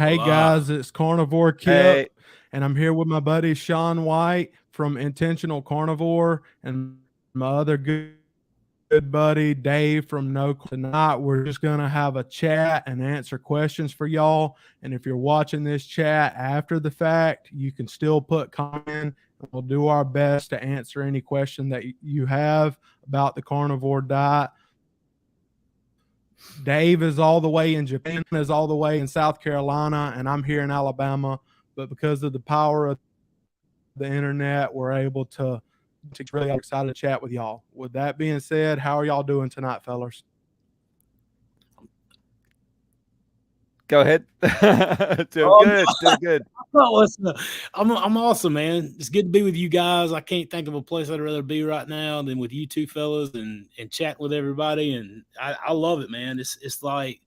Hey guys, it's Carnivore Hey. Kipp, and I'm here with my buddy Shawn White from Intentional Carnivore, and my other good buddy Dave from No. Tonight we're just gonna have a chat and answer questions for y'all. And if you're watching this chat after the fact, you can still put comment. We'll do our best to answer any question that you have about the carnivore diet. Dave is all the way in Japan, is all the way in South Carolina, and I'm here in Alabama. But because of the power of the internet, we're able to really excited to chat with y'all. With that being said, how are y'all doing tonight, fellas? Go ahead. Doing good. Doing good. I'm awesome, man. It's good to be with you guys. I can't think of a place I'd rather be right now than with you two fellas and chatting with everybody. And I love it, man. It's like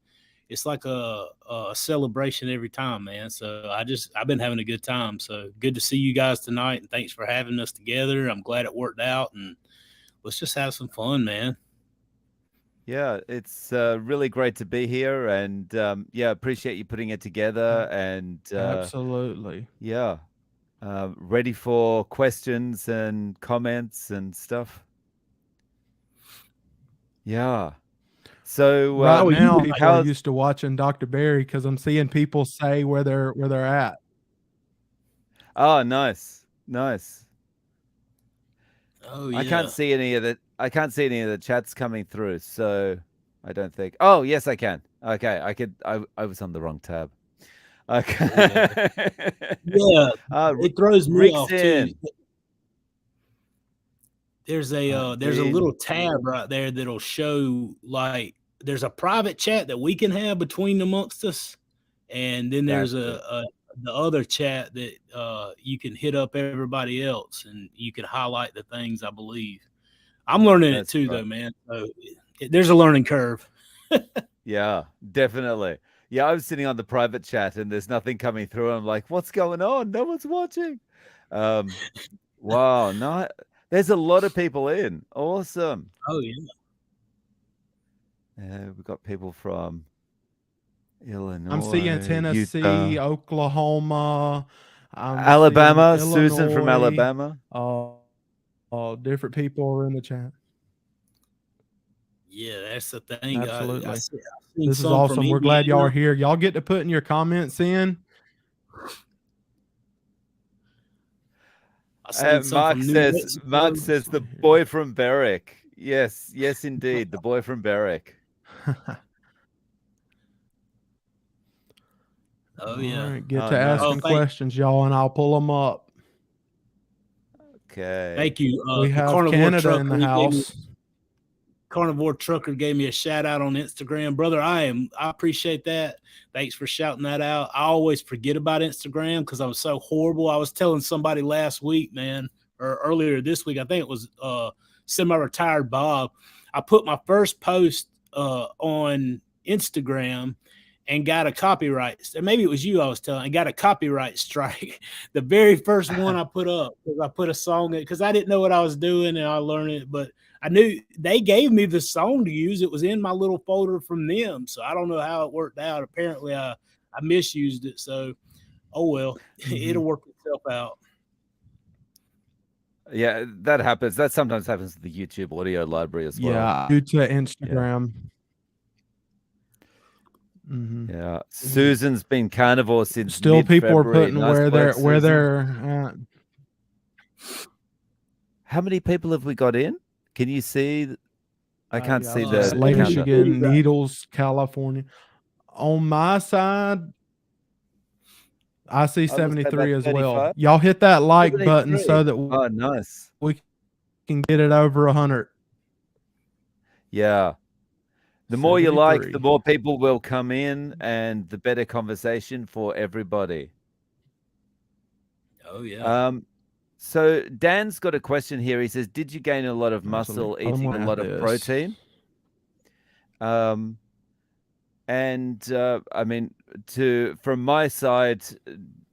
a celebration every time, man. So I've been having a good time. So good to see you guys tonight, and thanks for having us together. I'm glad it worked out, and let's just have some fun, man. Yeah, it's really great to be here, and yeah, appreciate you putting it together. And absolutely, yeah, ready for questions and comments and stuff. Yeah. So right now, people are used to watching Dr. Barry because I'm seeing people say where they're at. Oh, nice, nice. Oh yeah. I can't see any of the chats coming through, so I don't think. Oh, yes, I can. Okay, I could. I was on the wrong tab. Okay. Yeah, it throws me Rick's off in. too. There's a little tab right there that'll show, like, there's a private chat that we can have between amongst us, and then there's the other chat that you can hit up everybody else, and you can highlight the things. I believe I'm learning it too, though, man. So there's a learning curve. Yeah, definitely. Yeah, I was sitting on the private chat and there's nothing coming through. I'm like, what's going on? No one's watching. Wow, no, there's a lot of people in. Awesome. Oh yeah. We've got people from Illinois. I'm seeing Tennessee, Utah, Oklahoma, Alabama. Susan from Alabama. Different people are in the chat. Yeah, that's the thing. Absolutely. This is awesome. We're glad y'all are here. Y'all get to put in your comments in. Mark says the boy from Berwick. Yes, yes, indeed, the boy from Berwick. Oh yeah. Right, get to asking questions, y'all, and I'll pull them up. Okay. Thank you. We have Canada in the house. Carnivore Trucker gave me a shout out on Instagram. Brother, I appreciate that. Thanks for shouting that out. I always forget about Instagram because I was so horrible. I was telling somebody last week, man, or earlier this week, I think it was semi-retired Bob. I put my first post on Instagram and got a copyright. Maybe it was you I was telling. I got a copyright strike. The very first one I put up, because I put a song in, because I didn't know what I was doing and I learned it, but I knew they gave me the song to use. It was in my little folder from them. So I don't know how it worked out. Apparently I misused it. So, oh well, it'll work itself out. Yeah, that happens. That sometimes happens to the YouTube audio library as well. Yeah, due to Instagram. Yeah. Yeah. Susan's been carnivore since still people are putting nice where they're How many people have we got in? Can you see? I can't see the Lake Michigan, Needles, California. On my side, I see 73 as well. Y'all hit that like button so that nice. we can get it over 100. Yeah. The more you like, the more people will come in and the better conversation for everybody. Oh, yeah. So Dan's got a question here. He says, did you gain a lot of muscle eating a lot of protein? I mean, from my side,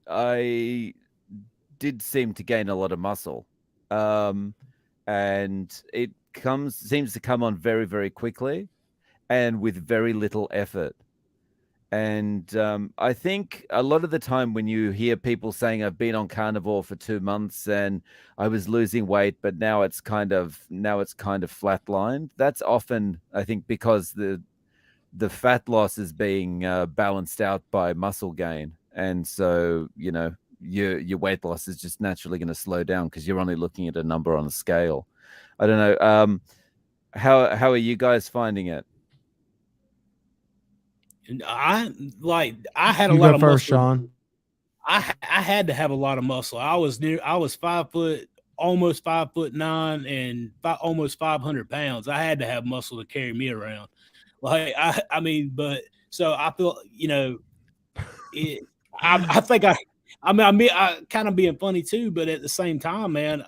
I did seem to gain a lot of muscle. And it seems to come on very, very quickly and with very little effort. And I think a lot of the time when you hear people saying I've been on carnivore for 2 months and I was losing weight, but now it's kind of flatlined. That's often, I think, because the fat loss is being balanced out by muscle gain, and so your weight loss is just naturally going to slow down because you're only looking at a number on a scale. I don't know. How are you guys finding it? I had a You lot go of first, muscle. Shawn. I had to have a lot of muscle. I was 5 foot, almost 5'9", and almost 500 pounds. I had to have muscle to carry me around. Like I mean, but so I feel it. I think I kind of being funny too, but at the same time, man,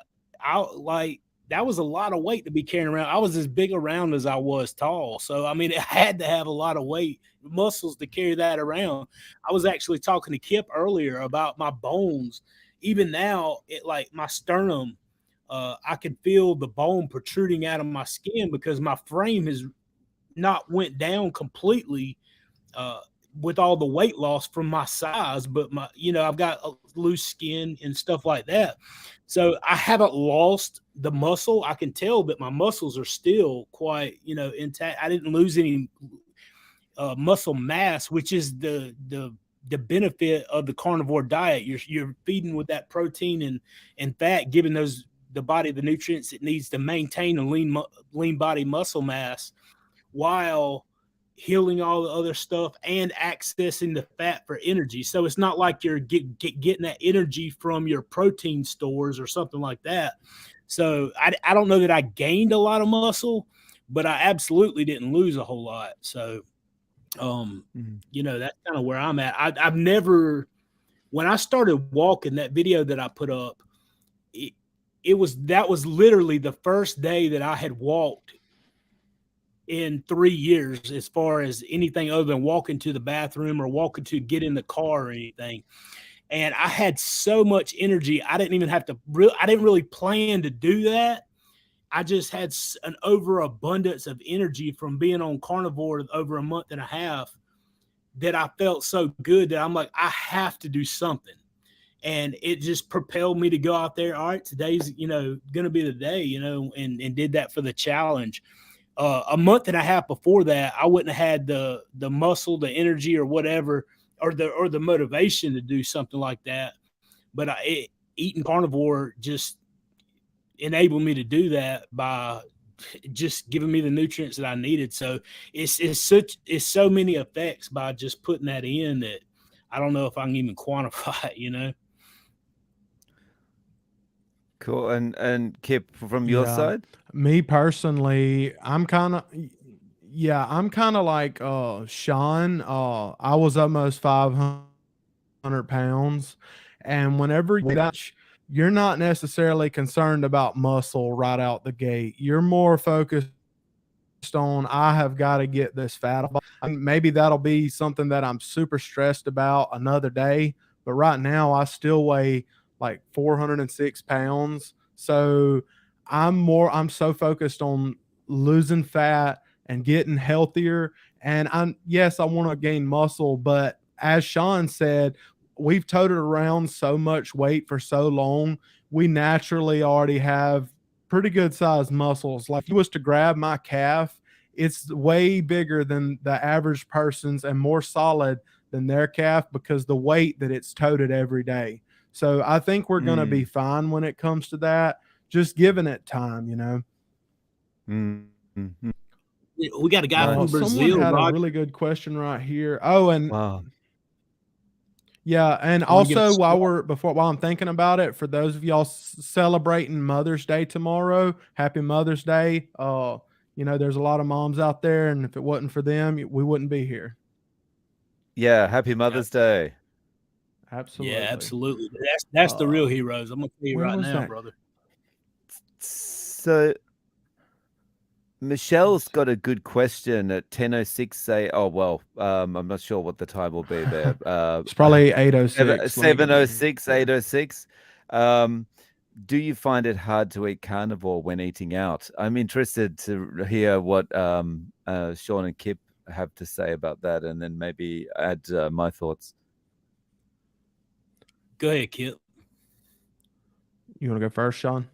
that was a lot of weight to be carrying around. I was as big around as I was tall. So, I mean, it had to have a lot of weight, muscles to carry that around. I was actually talking to Kipp earlier about my bones. Even now, like my sternum, I can feel the bone protruding out of my skin because my frame has not went down completely with all the weight loss from my size, but I've got a loose skin and stuff like that. So I haven't lost the muscle. I can tell that my muscles are still quite, intact. I didn't lose any muscle mass, which is the benefit of the carnivore diet. You're feeding with that protein and fat, giving the body the nutrients it needs to maintain a lean body muscle mass while healing all the other stuff and accessing the fat for energy. So it's not like you're getting that energy from your protein stores or something like that. So I don't know that I gained a lot of muscle, but I absolutely didn't lose a whole lot. So, that's kind of where I'm at. I've never, when I started walking, that video that I put up, that was literally the first day that I had walked in 3 years, as far as anything other than walking to the bathroom or walking to get in the car or anything. And I had so much energy. I didn't even have to I didn't really plan to do that. I just had an overabundance of energy from being on carnivore over a month and a half that I felt so good that I'm like, I have to do something. And it just propelled me to go out there. All right, today's, going to be the day, and did that for the challenge. A month and a half before that, I wouldn't have had the muscle, the energy, or whatever, or the motivation to do something like that. But eating carnivore just enabled me to do that by just giving me the nutrients that I needed. So it's so many effects by just putting that in that I don't know if I can even quantify it. Cool. And Kipp, from your side? Me personally, I'm kind of like Shawn. I was almost 500 pounds, and whenever you're not necessarily concerned about muscle right out the gate. You're more focused on, I have got to get this fat off. Maybe that'll be something that I'm super stressed about another day, but right now I still weigh like 406 pounds. So I'm so focused on losing fat and getting healthier. And I want to gain muscle, but as Shawn said, we've toted around so much weight for so long, we naturally already have pretty good sized muscles. Like, if you was to grab my calf, it's way bigger than the average person's and more solid than their calf because the weight that it's toted every day. So I think we're going to be fine when it comes to that. Just giving it time, Mm-hmm. We got a guy from Brazil. Someone had a really good question right here. Oh, and wow. Yeah, and also while I'm thinking about it, for those of y'all celebrating Mother's Day tomorrow, happy Mother's Day. There's a lot of moms out there, and if it wasn't for them, we wouldn't be here. Yeah, happy Mother's Day. Absolutely. Yeah, absolutely. That's the real heroes. I'm gonna tell you right now, brother. So Michelle's got a good question at 10:06. Say, I'm not sure what the time will be there. It's probably 8:06. 7:06, 8:06. Do you find it hard to eat carnivore when eating out? I'm interested to hear what Shawn and Kipp have to say about that, and then maybe add my thoughts. Go ahead, Kipp. You want to go first, Shawn?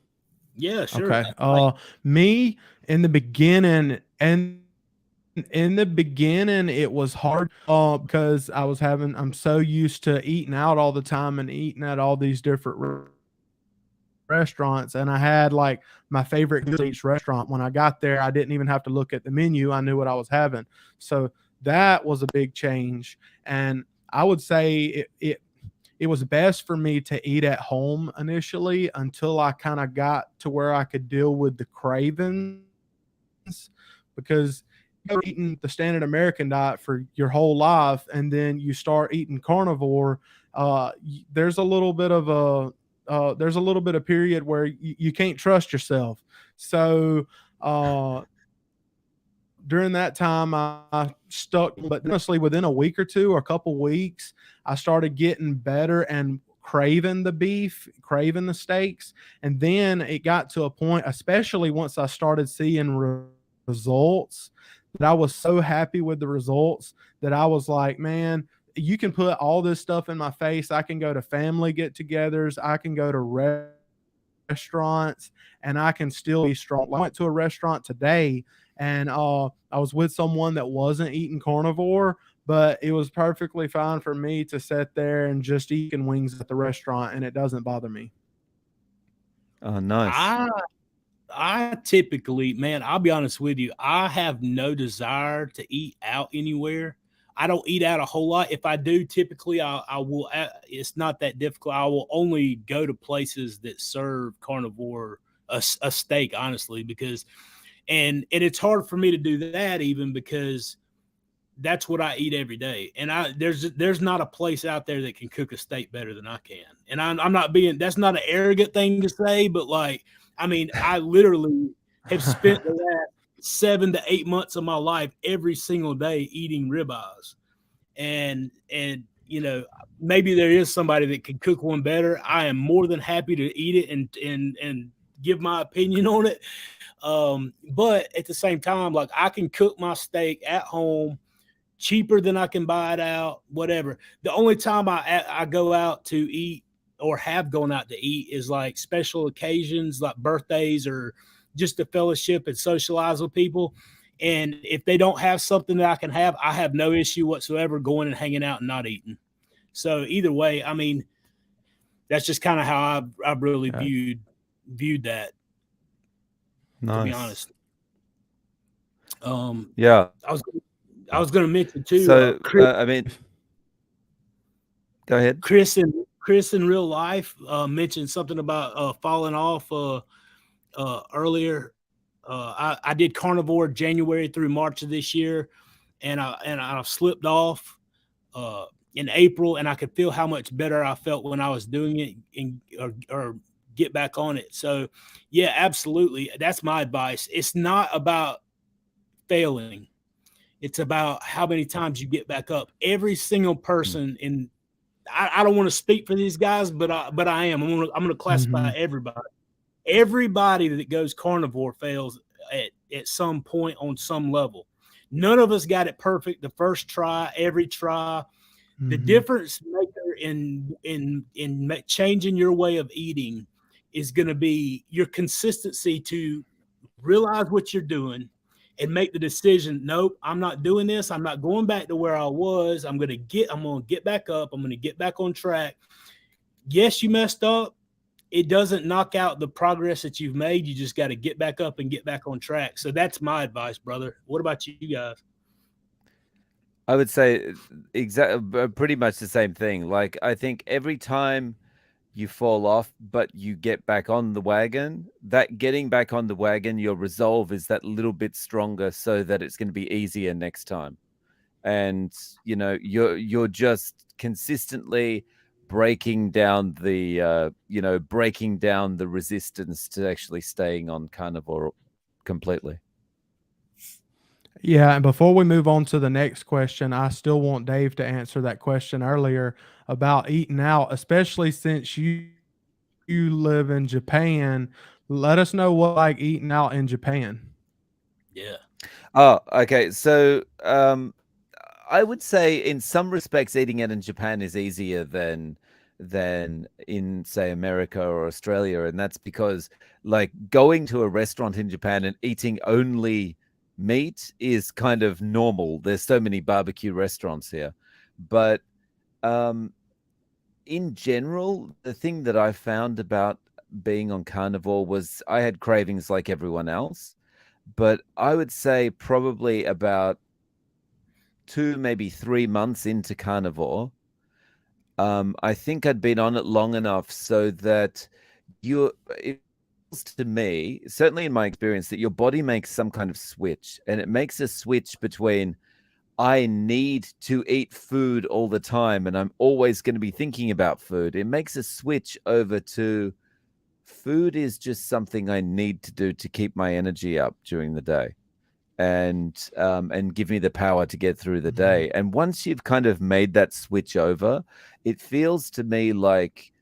Yeah, sure. Okay. Me in the beginning, and in the beginning, it was hard because I'm so used to eating out all the time and eating at all these different restaurants, and I had like my favorite meal at each restaurant. When I got there, I didn't even have to look at the menu. I knew what I was having. So that was a big change. And I would say it was best for me to eat at home initially until I kind of got to where I could deal with the cravings, because you're eating the standard American diet for your whole life and then you start eating carnivore. There's a little bit of a period where you can't trust yourself. So during that time I stuck, but honestly within a week or two or a couple weeks, I started getting better and craving the beef, craving the steaks. And then it got to a point, especially once I started seeing results, that I was so happy with the results that I was like, man, you can put all this stuff in my face. I can go to family get-togethers. I can go to restaurants and I can still be strong. I went to a restaurant today and I was with someone that wasn't eating carnivore, but it was perfectly fine for me to sit there and just eat wings at the restaurant, and it doesn't bother me. Oh, nice. I typically, man, I'll be honest with you, I have no desire to eat out anywhere. I don't eat out a whole lot. If I do, typically I will. It's not that difficult. I will only go to places that serve carnivore, a steak, honestly, because and it's hard for me to do that even because that's what I eat every day. And there's not a place out there that can cook a steak better than I can. And I'm not being, that's not an arrogant thing to say, but like, I mean, I literally have spent the last 7 to 8 months of my life every single day eating ribeyes. And you know, maybe there is somebody that can cook one better. I am more than happy to eat it and give my opinion on it. But at the same time, like I can cook my steak at home cheaper than I can buy it out, whatever. The only time I go out to eat or have gone out to eat is like special occasions, like birthdays or just to fellowship and socialize with people. And if they don't have something that I can have, I have no issue whatsoever going and hanging out and not eating. So either way, I mean, that's just kind of how I've really viewed that. Nice. To be honest. Yeah. I was going to mention too. So I mean, go ahead. Chris in real life mentioned something about falling off earlier. I did carnivore January through March of this year, and I slipped off in April, and I could feel how much better I felt when I was doing it or get back on it. So yeah, absolutely. That's my advice. It's not about failing. It's about how many times you get back up. Every single person in, I don't want to speak for these guys, but I am. I'm going to classify everybody. Everybody that goes carnivore fails at some point on some level. None of us got it perfect the first try, every try. The difference maker in changing your way of eating is going to be your consistency to realize what you're doing and make the decision. Nope, I'm not doing this. I'm not going back to where I was. I'm going to get back up. I'm going to get back on track. Yes, you messed up. It doesn't knock out the progress that you've made. You just got to get back up and get back on track. So that's my advice, brother. What about you guys? I would say pretty much the same thing. Like, I think every time you fall off, but you get back on the wagon, that getting back on the wagon, your resolve is that little bit stronger so that it's going to be easier next time. And, you know, you're just consistently breaking down the, breaking down the resistance to actually staying on carnivore completely. Yeah, and before we move on to the next question, I still want Dave to answer that question earlier about eating out, especially since you live in Japan. Let us know what like eating out in Japan. Yeah. Oh, okay. So, I would say in some respects, eating it in Japan is easier than in, say, America or Australia, and that's because, like, going to a restaurant in Japan and eating only meat is kind of normal. There's so many barbecue restaurants here, but um, in general, the thing that I found about being on carnivore was I had cravings like everyone else, but I would say probably about 2, maybe 3 months into carnivore, I think I'd been on it long enough so that it feels to me, certainly in my experience, that your body makes some kind of switch, and it makes a switch between I need to eat food all the time and I'm always going to be thinking about food. It makes a switch over to food is just something I need to do to keep my energy up during the day and give me the power to get through the day. And once you've kind of made that switch over, it feels to me like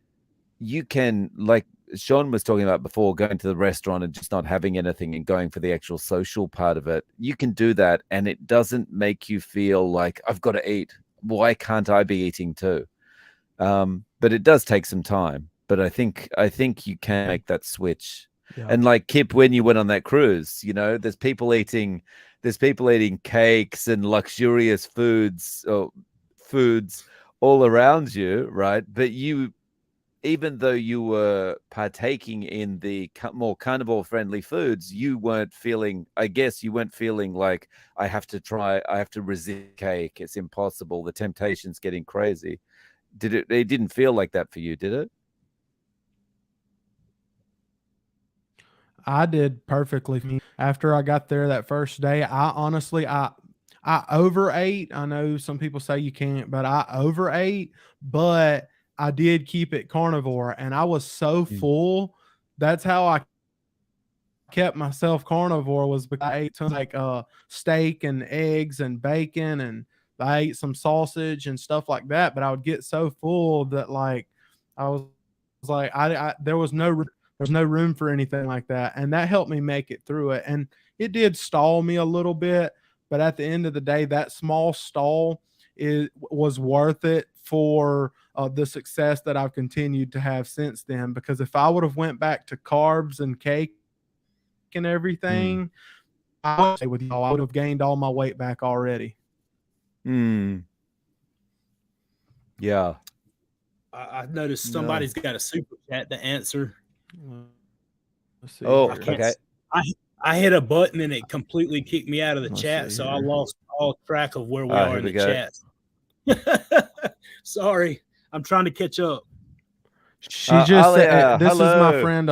you can, like Shawn was talking about before, going to the restaurant and just not having anything and going for the actual social part of it. You can do that and it doesn't make you feel like I've got to eat. Why can't I be eating too? But it does take some time. But I think you can make that switch. Yeah. And like Kipp, when you went on that cruise, there's people eating cakes and luxurious foods all around you, right? But even though you were partaking in the more carnivore friendly foods, you weren't feeling like I have to resist cake. It's impossible. The temptation's getting crazy. It didn't feel like that for you, did it? I did perfectly for me. After I got there that first day, I honestly, I overate. I know some people say you can't, but I overate, but I did keep it carnivore and I was so full. That's how I kept myself carnivore, was because I ate tons like steak and eggs and bacon, and I ate some sausage and stuff like that. But I would get so full that like I was like there was no room for anything like that, and that helped me make it through it. And it did stall me a little bit, but at the end of the day, that small stall was worth it for the success that I've continued to have since then. Because if I would have went back to carbs and cake and everything, I would have gained all my weight back already. Yeah. I noticed somebody's got a super chat to answer. Let's see. Oh, I can't. okay. I hit a button and it completely kicked me out of the chat, so I lost all track of where we are in the chat. Sorry, I'm trying to catch up. She just said, "This hello. is my friend."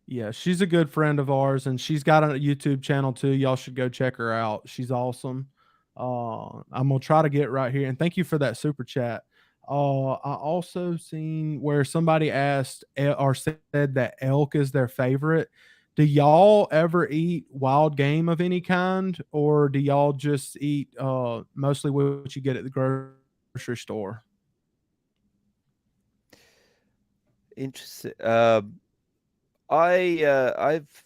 Yeah, she's a good friend of ours, and she's got a YouTube channel too. Y'all should go check her out. She's awesome. I'm gonna try to get right here, and thank you for that super chat. I also seen where somebody asked or said that elk is their favorite. Do y'all ever eat wild game of any kind, or do y'all just eat mostly what you get at the grocery store? Interesting. I've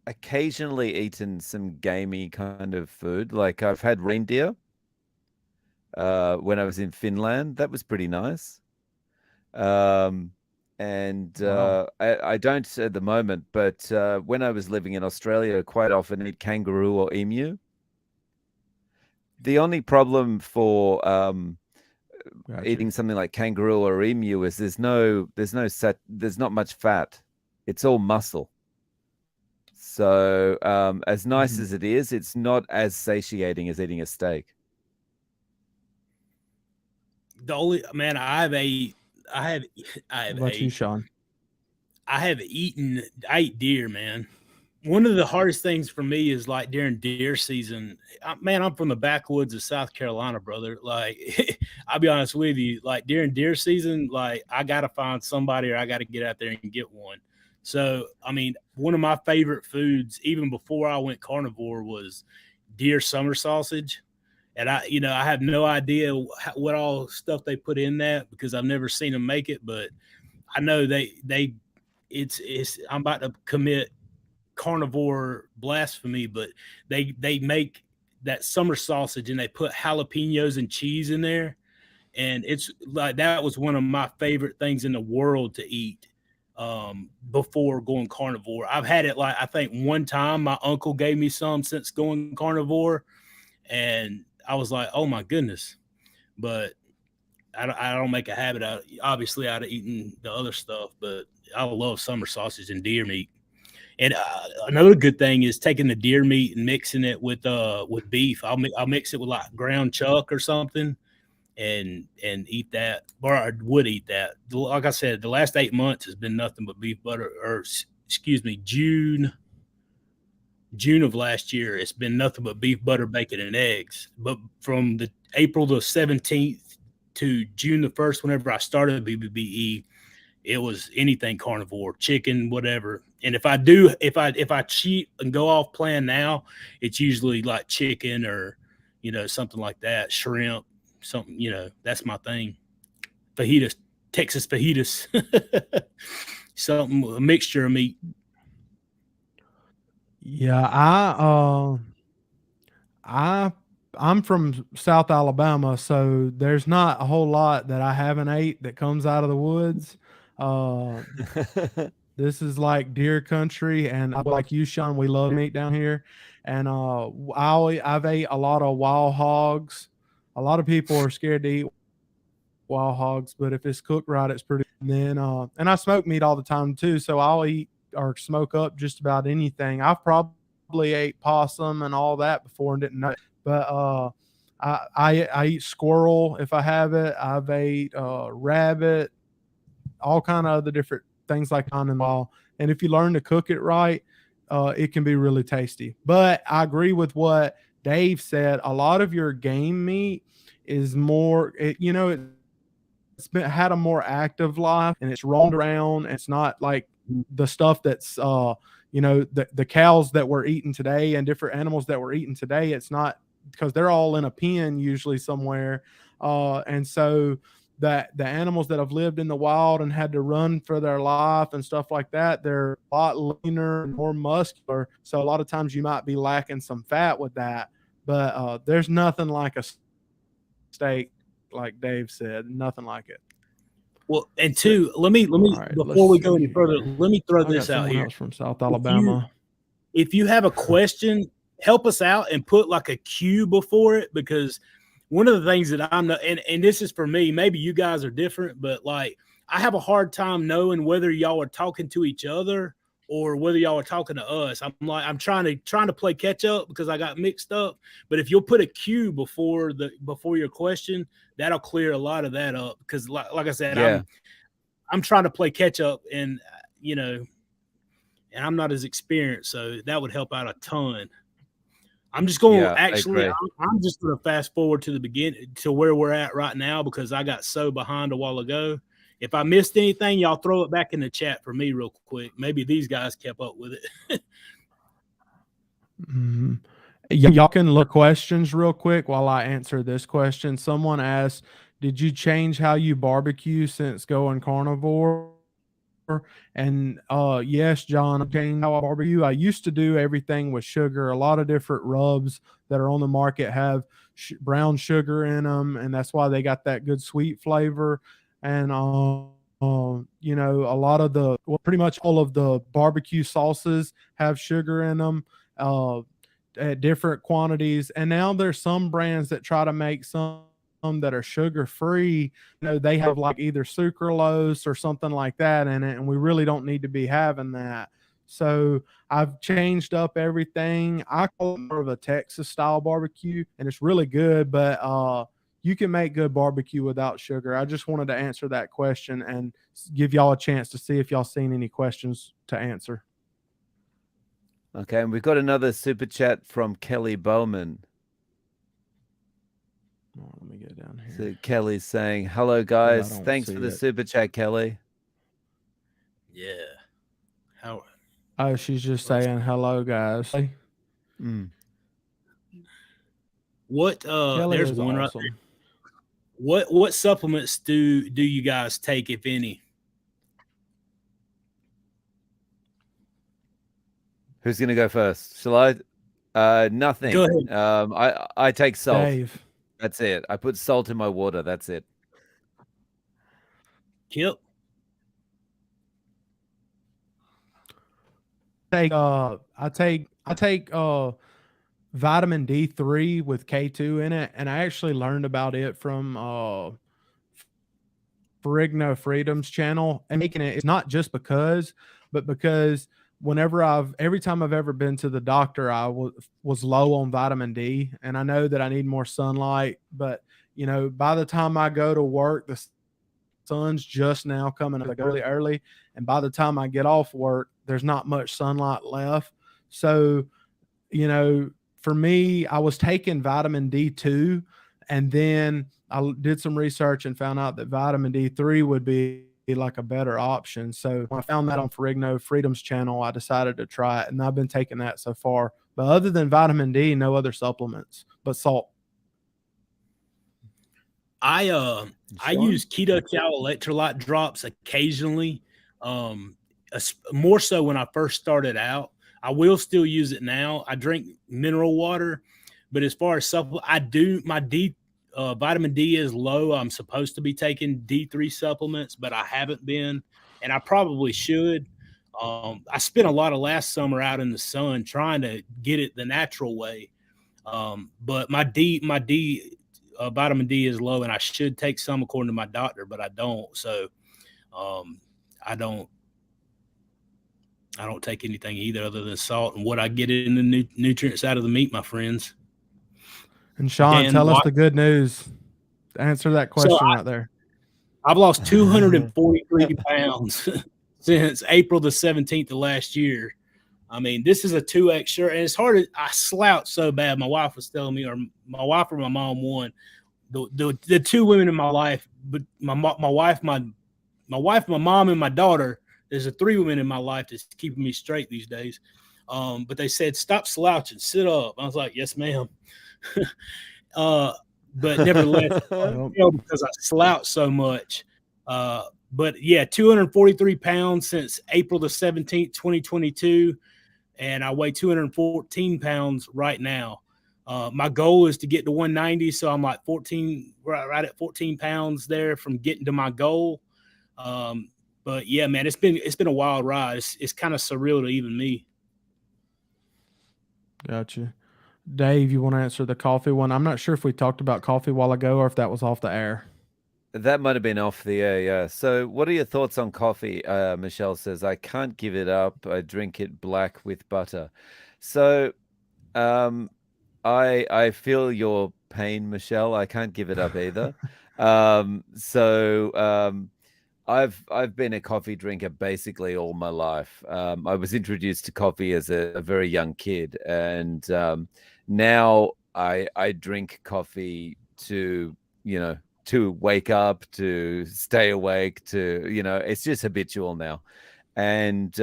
occasionally eaten some gamey kind of food. Like I've had reindeer when I was in Finland. That was pretty nice. And Wow. I don't at the moment, but when I was living in Australia, quite often eat kangaroo or emu. The only problem for Gotcha. eating something like kangaroo or emu is there's not much fat. It's all muscle. So as nice as it is, it's not as satiating as eating a steak. The only man I What about you, Shawn? I ate deer, man. One of the hardest things for me is like during deer season. Man, I'm from the backwoods of South Carolina, brother. Like, I'll be honest with you, like during deer season, like I got to find somebody or I got to get out there and get one. So, I mean, one of my favorite foods, even before I went carnivore, was deer summer sausage. And I have no idea what all stuff they put in that because I've never seen them make it, but I know it's I'm about to commit carnivore blasphemy, but they make that summer sausage and they put jalapenos and cheese in there. And it's like, that was one of my favorite things in the world to eat before going carnivore. I've had it, like, I think one time my uncle gave me some since going carnivore, and I was like, oh my goodness. But I don't make a habit out of eating the other stuff, but I love summer sausage and deer meat. And another good thing is taking the deer meat and mixing it with beef. I'll mix it with like ground chuck or something, and eat that, or I would eat that. Like I said, the last 8 months has been nothing but beef butter, or excuse me, June of last year, it's been nothing but beef, butter, bacon, and eggs. But from the April the 17th to June the 1st, whenever I started BBBE, it was anything carnivore, chicken, whatever. And if I cheat and go off plan now, it's usually like chicken or, something like that, shrimp, something, that's my thing. Fajitas, Texas fajitas, something, a mixture of meat. Yeah, I'm from South Alabama, so there's not a whole lot that I haven't ate that comes out of the woods. This is like deer country, and like you, Shawn, we love meat down here. And I've ate a lot of wild hogs. A lot of people are scared to eat wild hogs, but if it's cooked right, it's pretty. And then and I smoke meat all the time too, so I'll eat or smoke up just about anything. I've probably ate possum and all that before and didn't know. But I eat squirrel if I have it. I've ate rabbit, all kind of other different things like on and all. And if you learn to cook it right, it can be really tasty. But I agree with what Dave said. A lot of your game meat is more, had a more active life, and it's roamed around. It's not like the stuff that's the cows that we're eating today and different animals that we're eating today. It's not, because they're all in a pen usually somewhere, and so that the animals that have lived in the wild and had to run for their life and stuff like that, they're a lot leaner and more muscular. So a lot of times you might be lacking some fat with that, but there's nothing like a steak, like Dave said, nothing like it. Well, and two, let me right, before we go any further, let me throw this out here. From South Alabama. If you have a question, help us out and put like a Q before it, because one of the things that I'm not, and this is for me, maybe you guys are different, but like I have a hard time knowing whether y'all are talking to each other or whether y'all are talking to us. I'm trying to play catch up because I got mixed up. But if you'll put a Q before your question, that'll clear a lot of that up. Because like I said, yeah. I'm trying to play catch up, and and I'm not as experienced, so that would help out a ton. I'm just going I'm just going to fast forward to the beginning, to where we're at right now, because I got so behind a while ago. If I missed anything, y'all throw it back in the chat for me real quick. Maybe these guys kept up with it. Mm-hmm. Y'all can look questions real quick while I answer this question. Someone asked, did you change how you barbecue since going carnivore? And yes, John, I've changed how I barbecue. I used to do everything with sugar. A lot of different rubs that are on the market have brown sugar in them, and that's why they got that good sweet flavor. And a lot of pretty much all of the barbecue sauces have sugar in them at different quantities. And now there's some brands that try to make some that are sugar free. They have like either sucralose or something like that in it, and we really don't need to be having that. So I've changed up everything. I call it more of a Texas style barbecue, and it's really good, but you can make good barbecue without sugar. I just wanted to answer that question and give y'all a chance to see if y'all seen any questions to answer. Okay, and we've got another super chat from Kelly Bowman. Oh, let me get down here. So Kelly's saying, hello, guys. Thanks for the super chat, Kelly. Yeah. How? Oh, she's just saying hello, guys. What? Kelly, there's one awesome. Right there. What supplements do you guys take, if any? Who's gonna go first? Shall I? Nothing. Go ahead. I take salt. Dave. That's it. I put salt in my water. That's it. Kipp. I take vitamin D3 with K2 in it, and I actually learned about it from Ferrigno Freedom's channel. And making it's not just because, but because every time I've ever been to the doctor, I was low on vitamin D, and I know that I need more sunlight. But by the time I go to work, the sun's just now coming up like early, and by the time I get off work, there's not much sunlight left. So, for me, I was taking vitamin D2, and then I did some research and found out that vitamin D3 would be like a better option. So when I found that on Ferrigno Freedom's channel, I decided to try it, and I've been taking that so far. But other than vitamin D, no other supplements but salt. I use Keto Cow electrolyte drops occasionally, more so when I first started out. I will still use it now. I drink mineral water, but as far as supplement, my vitamin D is low. I'm supposed to be taking D3 supplements, but I haven't been, and I probably should. I spent a lot of last summer out in the sun trying to get it the natural way, but my vitamin D is low, and I should take some according to my doctor, but I don't. So I don't take anything either other than salt and what I get in the nutrients out of the meat, my friends. And Shawn, tell us the good news. Answer that question right there. I've lost 243 pounds since April the 17th of last year. I mean, this is a 2X shirt, and it's hard. I slouch so bad. My wife was telling me, or my wife or my mom, one. The two women in my life, but my wife, my mom, and my daughter. There's the three women in my life that's keeping me straight these days. But they said, stop slouching, sit up. I was like, yes, ma'am. But nevertheless, because I slouch so much. But yeah, 243 pounds since April the 17th, 2022. And I weigh 214 pounds right now. My goal is to get to 190. So I'm like right at 14 pounds there from getting to my goal. But yeah, man, it's been a wild ride. It's kind of surreal to even me. Gotcha. Dave, you want to answer the coffee one? I'm not sure if we talked about coffee a while ago or if that was off the air. That might have been off the air, yeah. So what are your thoughts on coffee? Michelle says, I can't give it up. I drink it black with butter. So I feel your pain, Michelle. I can't give it up either. I've been a coffee drinker basically all my life. I was introduced to coffee as a very young kid, and now I drink coffee to wake up, to stay awake, it's just habitual now. And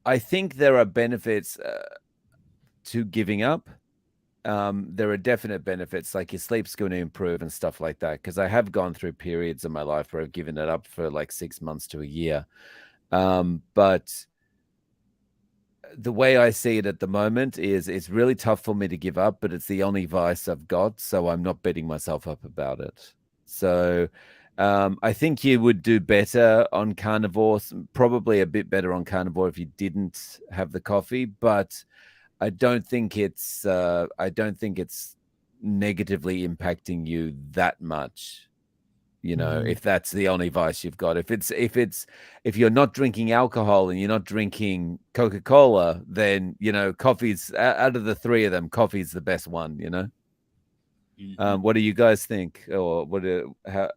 I think there are benefits to giving up. There are definite benefits, like your sleep's going to improve and stuff like that. Because I have gone through periods in my life where I've given it up for like 6 months to a year. But the way I see it at the moment is it's really tough for me to give up, but it's the only vice I've got. So I'm not beating myself up about it. So I think you would do better on carnivore, probably a bit better on carnivore if you didn't have the coffee, but I don't think it's negatively impacting you that much, if that's the only vice you've got. If you're not drinking alcohol and you're not drinking Coca-Cola, then coffee's, out of the three of them, coffee's the best one. Mm-hmm. What do you guys think, or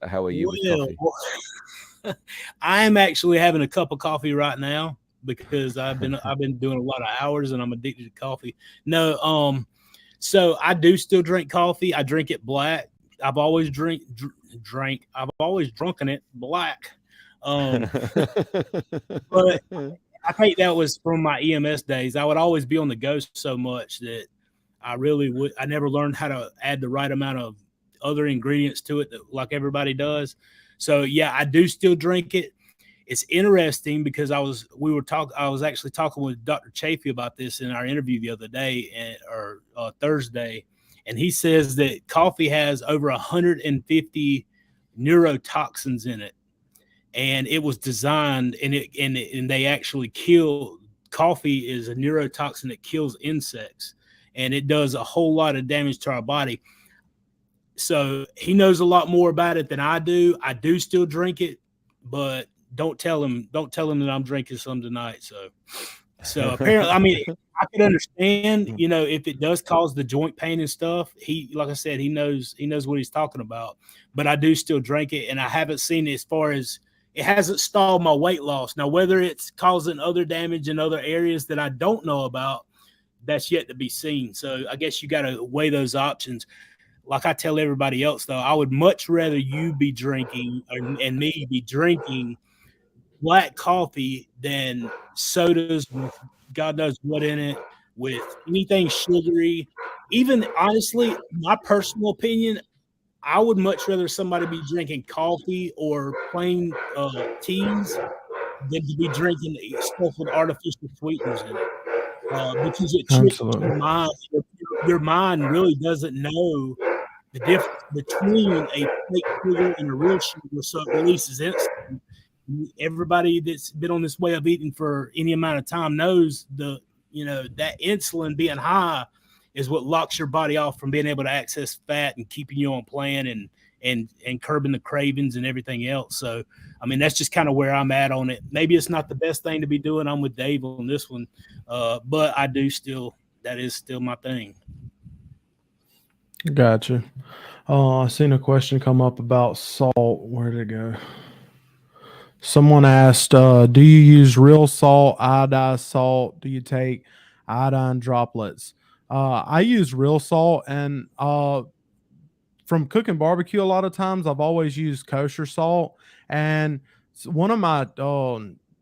how are you with coffee? I am actually having a cup of coffee right now, because I've been doing a lot of hours and I'm addicted to coffee. No, so I do still drink coffee. I drink it black. I've always I've always drunken it black. But I think that was from my EMS days. I would always be on the go so much that I never learned how to add the right amount of other ingredients to it like everybody does. So yeah, I do still drink it. it's interesting because I was actually talking with Dr. Chafee about this in our interview the other day or Thursday, and he says that coffee has over 150 neurotoxins in it, and it was designed and they actually kill. Coffee is a neurotoxin that kills insects, and it does a whole lot of damage to our body. So he knows a lot more about it than I do. I do still drink it, but don't tell him that I'm drinking some tonight. So apparently, I mean, I could understand, if it does cause the joint pain and stuff. Like I said, he knows what he's talking about. But I do still drink it, and I haven't seen it as far as it hasn't stalled my weight loss. Now, whether it's causing other damage in other areas that I don't know about, that's yet to be seen. So I guess you got to weigh those options. Like I tell everybody else, though, I would much rather you be drinking and me be drinking black coffee than sodas with God knows what in it, with anything sugary. Even honestly, my personal opinion, I would much rather somebody be drinking coffee or plain teas than to be drinking stuff with artificial sweeteners in it. Because it tricks Absolutely. your mind. Your mind really doesn't know the difference between a fake sugar and a real sugar, so it releases insulin. Everybody that's been on this way of eating for any amount of time knows that insulin being high is what locks your body off from being able to access fat and keeping you on plan and curbing the cravings and everything else. So, I mean, that's just kind of where I'm at on it. Maybe it's not the best thing to be doing. I'm with Dave on this one, but that is still my thing. Gotcha. I seen a question come up about salt. Where did it go? Someone asked, do you use real salt, iodized salt? Do you take iodine droplets? I use real salt, and from cooking barbecue, a lot of times I've always used kosher salt. And one of my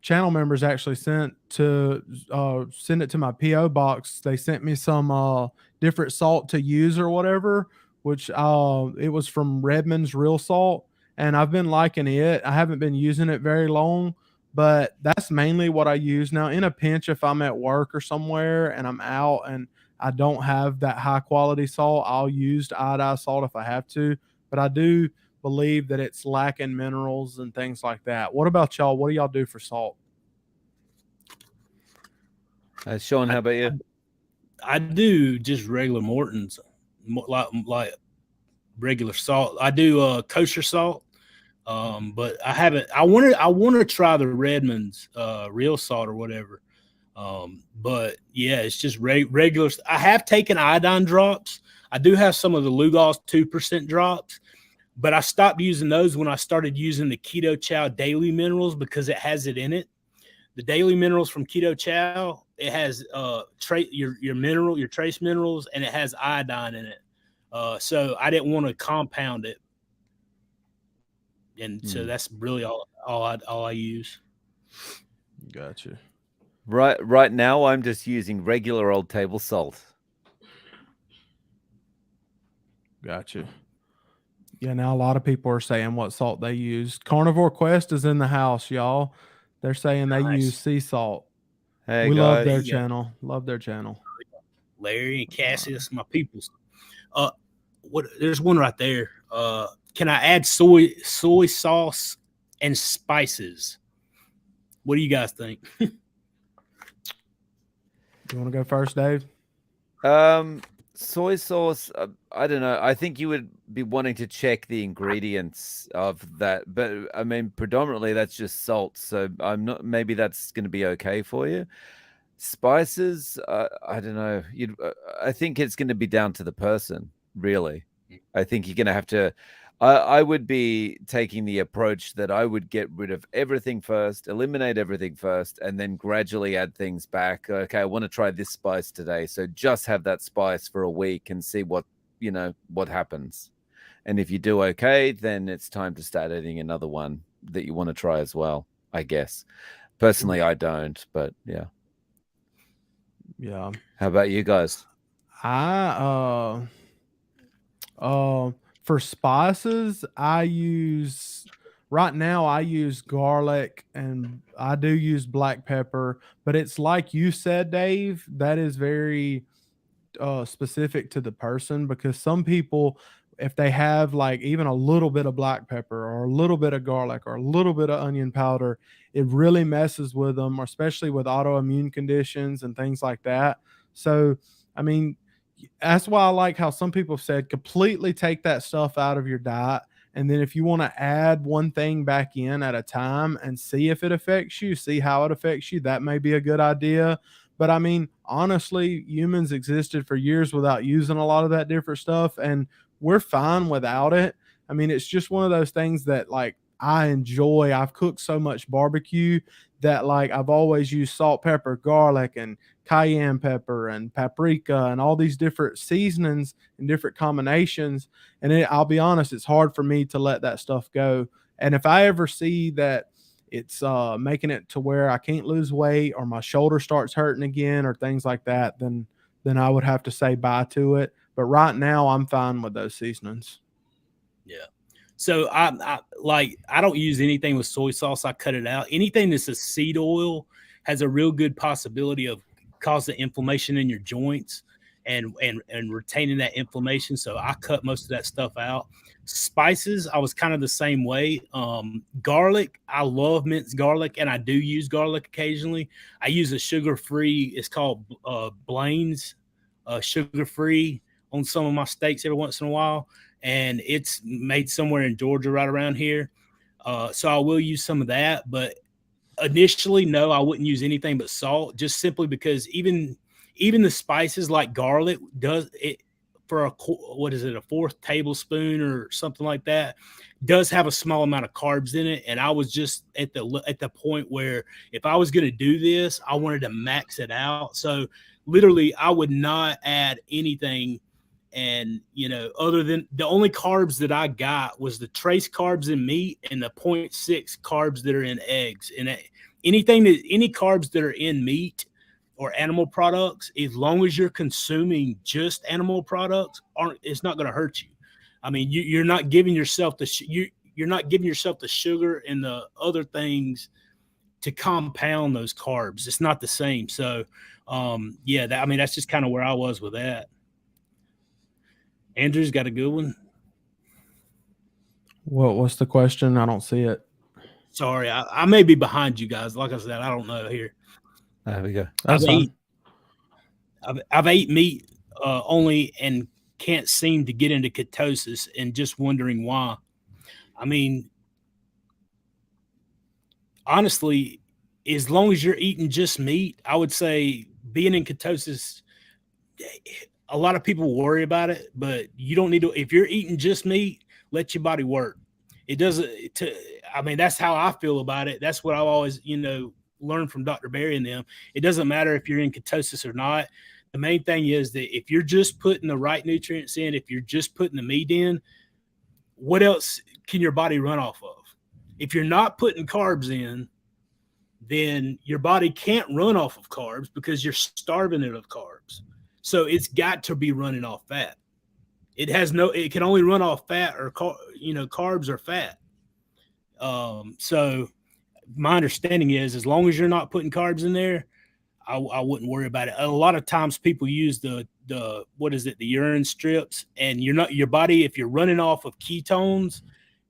channel members actually send it to my PO box. They sent me some different salt to use or whatever, which it was from Redmond's Real Salt, and I've been liking it. I haven't been using it very long, but that's mainly what I use now. In a pinch, if I'm at work or somewhere and I'm out and I don't have that high quality salt, I'll use iodized salt if I have to, but I do believe that it's lacking minerals and things like that. What about y'all? What do y'all do for salt? Shawn, how about you? I do just regular Morton's, like regular salt. I do kosher salt, but I haven't. I want to try the Redmond's real salt or whatever. But yeah, it's just regular. I have taken iodine drops. I do have some of the Lugol's 2% drops, but I stopped using those when I started using the Keto Chow Daily Minerals because it has it in it. The Daily Minerals from Keto Chow, it has your trace minerals, and it has iodine in it. So I didn't want to compound it, and so that's really all I use. Gotcha. Right now, I'm just using regular old table salt. Gotcha. Yeah, now a lot of people are saying what salt they use. Carnivore Quest is in the house, y'all. They're saying they use sea salt. Hey, we guys. love their channel. Love their channel. Larry and Cassius, my peoples. There's one right there. Can I add soy sauce and spices? What do you guys think? You want to go first, Dave? Soy sauce, I don't know. I think you would be wanting to check the ingredients of that, but I mean, predominantly that's just salt. So maybe that's going to be okay for you. Spices, I don't know. I think it's going to be down to the person, really. I think you're going to have to. I would be taking the approach that I would get rid of everything first, eliminate everything first, and then gradually add things back. Okay, I want to try this spice today, so just have that spice for a week and see what happens. And if you do okay, then it's time to start adding another one that you want to try as well, I guess. Personally, I don't, but yeah. Yeah. How about you guys? For spices, I use right now I use garlic and I do use black pepper, but it's like you said, Dave, that is very specific to the person, because some people, if they have like even a little bit of black pepper or a little bit of garlic or a little bit of onion powder, it really messes with them, especially with autoimmune conditions and things like that. So, I mean, that's why I like how some people said completely take that stuff out of your diet. And then if you want to add one thing back in at a time and see if it affects you, see how it affects you, that may be a good idea. But I mean, honestly, humans existed for years without using a lot of that different stuff, and we're fine without it. I mean, it's just one of those things that like I enjoy. I've cooked so much barbecue that like I've always used salt, pepper, garlic, and cayenne pepper and paprika and all these different seasonings and different combinations. And I'll be honest, it's hard for me to let that stuff go. And if I ever see that it's making it to where I can't lose weight or my shoulder starts hurting again or things like that, then I would have to say bye to it. But right now I'm fine with those seasonings. Yeah. So I don't use anything with soy sauce. I cut it out. Anything that's a seed oil has a real good possibility of causing inflammation in your joints and retaining that inflammation. So I cut most of that stuff out. Spices, I was kind of the same way. Garlic, I love minced garlic, and I do use garlic occasionally. I use a sugar-free, it's called Blaine's sugar-free on some of my steaks every once in a while, and it's made somewhere in Georgia right around here. So I will use some of that, but initially, no, I wouldn't use anything but salt, just simply because even the spices like garlic does it for a fourth tablespoon or something like that, does have a small amount of carbs in it. And I was just at the point where if I was going to do this, I wanted to max it out. So literally I would not add anything. And, other than the only carbs that I got was the trace carbs in meat and the 0.6 carbs that are in eggs. And any carbs that are in meat or animal products, as long as you're consuming just animal products, it's not going to hurt you. I mean, you're not giving yourself you're not giving yourself the sugar and the other things to compound those carbs. It's not the same. So, that's just kind of where I was with that. Andrew's got a good one. What's the question? I don't see it. Sorry, I may be behind you guys. Like I said, I don't know here. There we go. That's fine. I've ate meat only and can't seem to get into ketosis, and just wondering why. I mean, honestly, as long as you're eating just meat, I would say being in ketosis, a lot of people worry about it, but you don't need to. If you're eating just meat, let your body work. It doesn't. That's how I feel about it. That's what I've always, learned from Dr. Berry and them. It doesn't matter if you're in ketosis or not. The main thing is that if you're just putting the right nutrients in, if you're just putting the meat in, what else can your body run off of? If you're not putting carbs in, then your body can't run off of carbs because you're starving it of carbs. So it's got to be running off fat. It can only run off fat or, carbs or fat. So my understanding is as long as you're not putting carbs in there, I wouldn't worry about it. A lot of times people use the urine strips, and your body, if you're running off of ketones,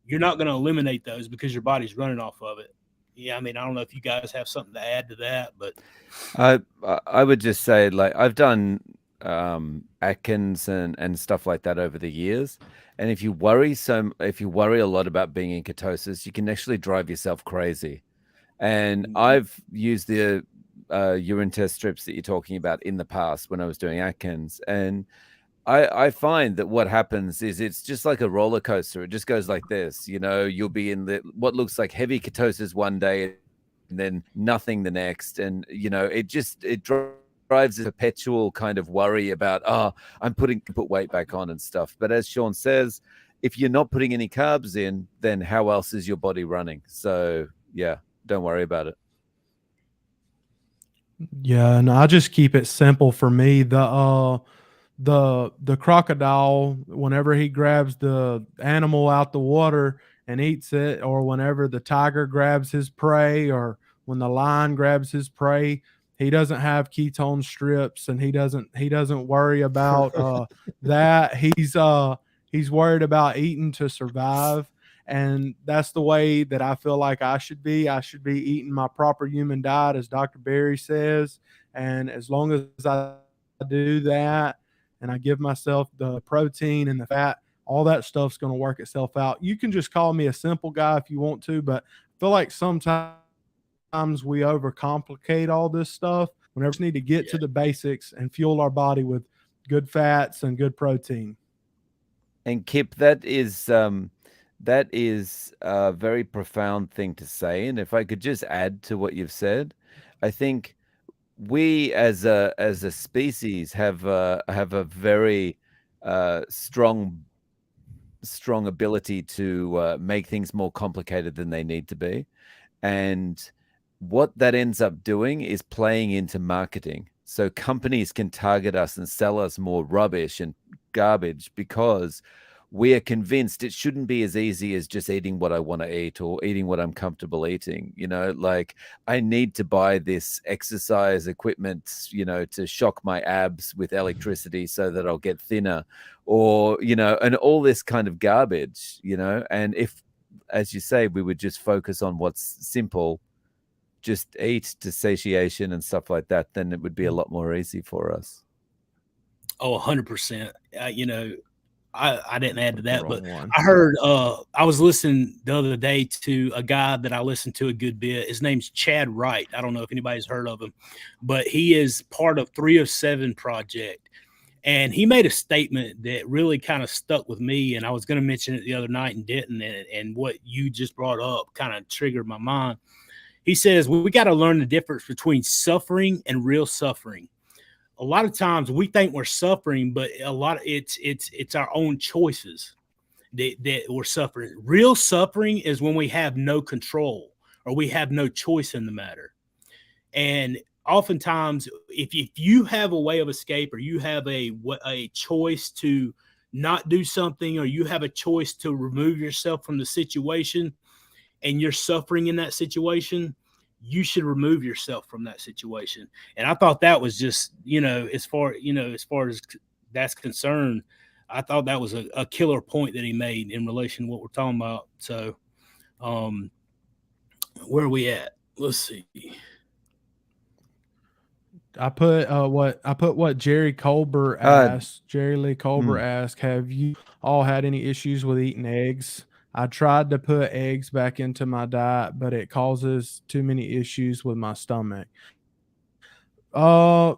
you're not going to eliminate those because your body's running off of it. Yeah. I mean, I don't know if you guys have something to add to that, but I would just say, like, I've done Atkins and stuff like that over the years. And if you worry a lot about being in ketosis, you can actually drive yourself crazy. And I've used the urine test strips that you're talking about in the past when I was doing Atkins. And I find that what happens is it's just like a roller coaster. It just goes like this, you'll be in what looks like heavy ketosis one day and then nothing the next. And, it drives a perpetual kind of worry about, I'm put weight back on and stuff. But as Shawn says, if you're not putting any carbs in, then how else is your body running? So yeah, don't worry about it. Yeah, and I just keep it simple for me. The crocodile, whenever he grabs the animal out the water, and eats it, or whenever the tiger grabs his prey, or when the lion grabs his prey, he doesn't have ketone strips, and he doesn't worry about that. He's worried about eating to survive. And that's the way that I feel like I should be. I should be eating my proper human diet, as Dr. Berry says. And as long as I do that and I give myself the protein and the fat, all that stuff's going to work itself out. You can just call me a simple guy if you want to, but I feel like sometimes we overcomplicate all this stuff. We just need to get to the basics and fuel our body with good fats and good protein. And Kipp, that is a very profound thing to say. And if I could just add to what you've said, I think we as a species have a very strong ability to make things more complicated than they need to be. And what that ends up doing is playing into marketing. So companies can target us and sell us more rubbish and garbage because we are convinced it shouldn't be as easy as just eating what I want to eat or eating what I'm comfortable eating. Like I need to buy this exercise equipment, to shock my abs with electricity so that I'll get thinner, or, and all this kind of garbage, and if, as you say, we would just focus on what's simple, just eat to satiation and stuff like that, then it would be a lot more easy for us. Oh, 100%. I didn't add to that, but One. I heard, I was listening the other day to a guy that I listened to a good bit. His name's Chad Wright. I don't know if anybody's heard of him, but he is part of 3 of 7 Project. And he made a statement that really kind of stuck with me. And I was going to mention it the other night and didn't. And what you just brought up kind of triggered my mind. He says, we got to learn the difference between suffering and real suffering. A lot of times we think we're suffering, but a lot of it's our own choices that we're suffering. Real suffering is when we have no control or we have no choice in the matter. And oftentimes, if you have a way of escape, or you have a choice to not do something, or you have a choice to remove yourself from the situation, and you're suffering in that situation, you should remove yourself from that situation. And I thought that was just, as far as that's concerned, I thought that was a killer point that he made in relation to what we're talking about. So, where are we at? Let's see. I put what Jerry Colbert asked. Jerry Lee Colbert asked, "Have you all had any issues with eating eggs?" I tried to put eggs back into my diet, but it causes too many issues with my stomach. I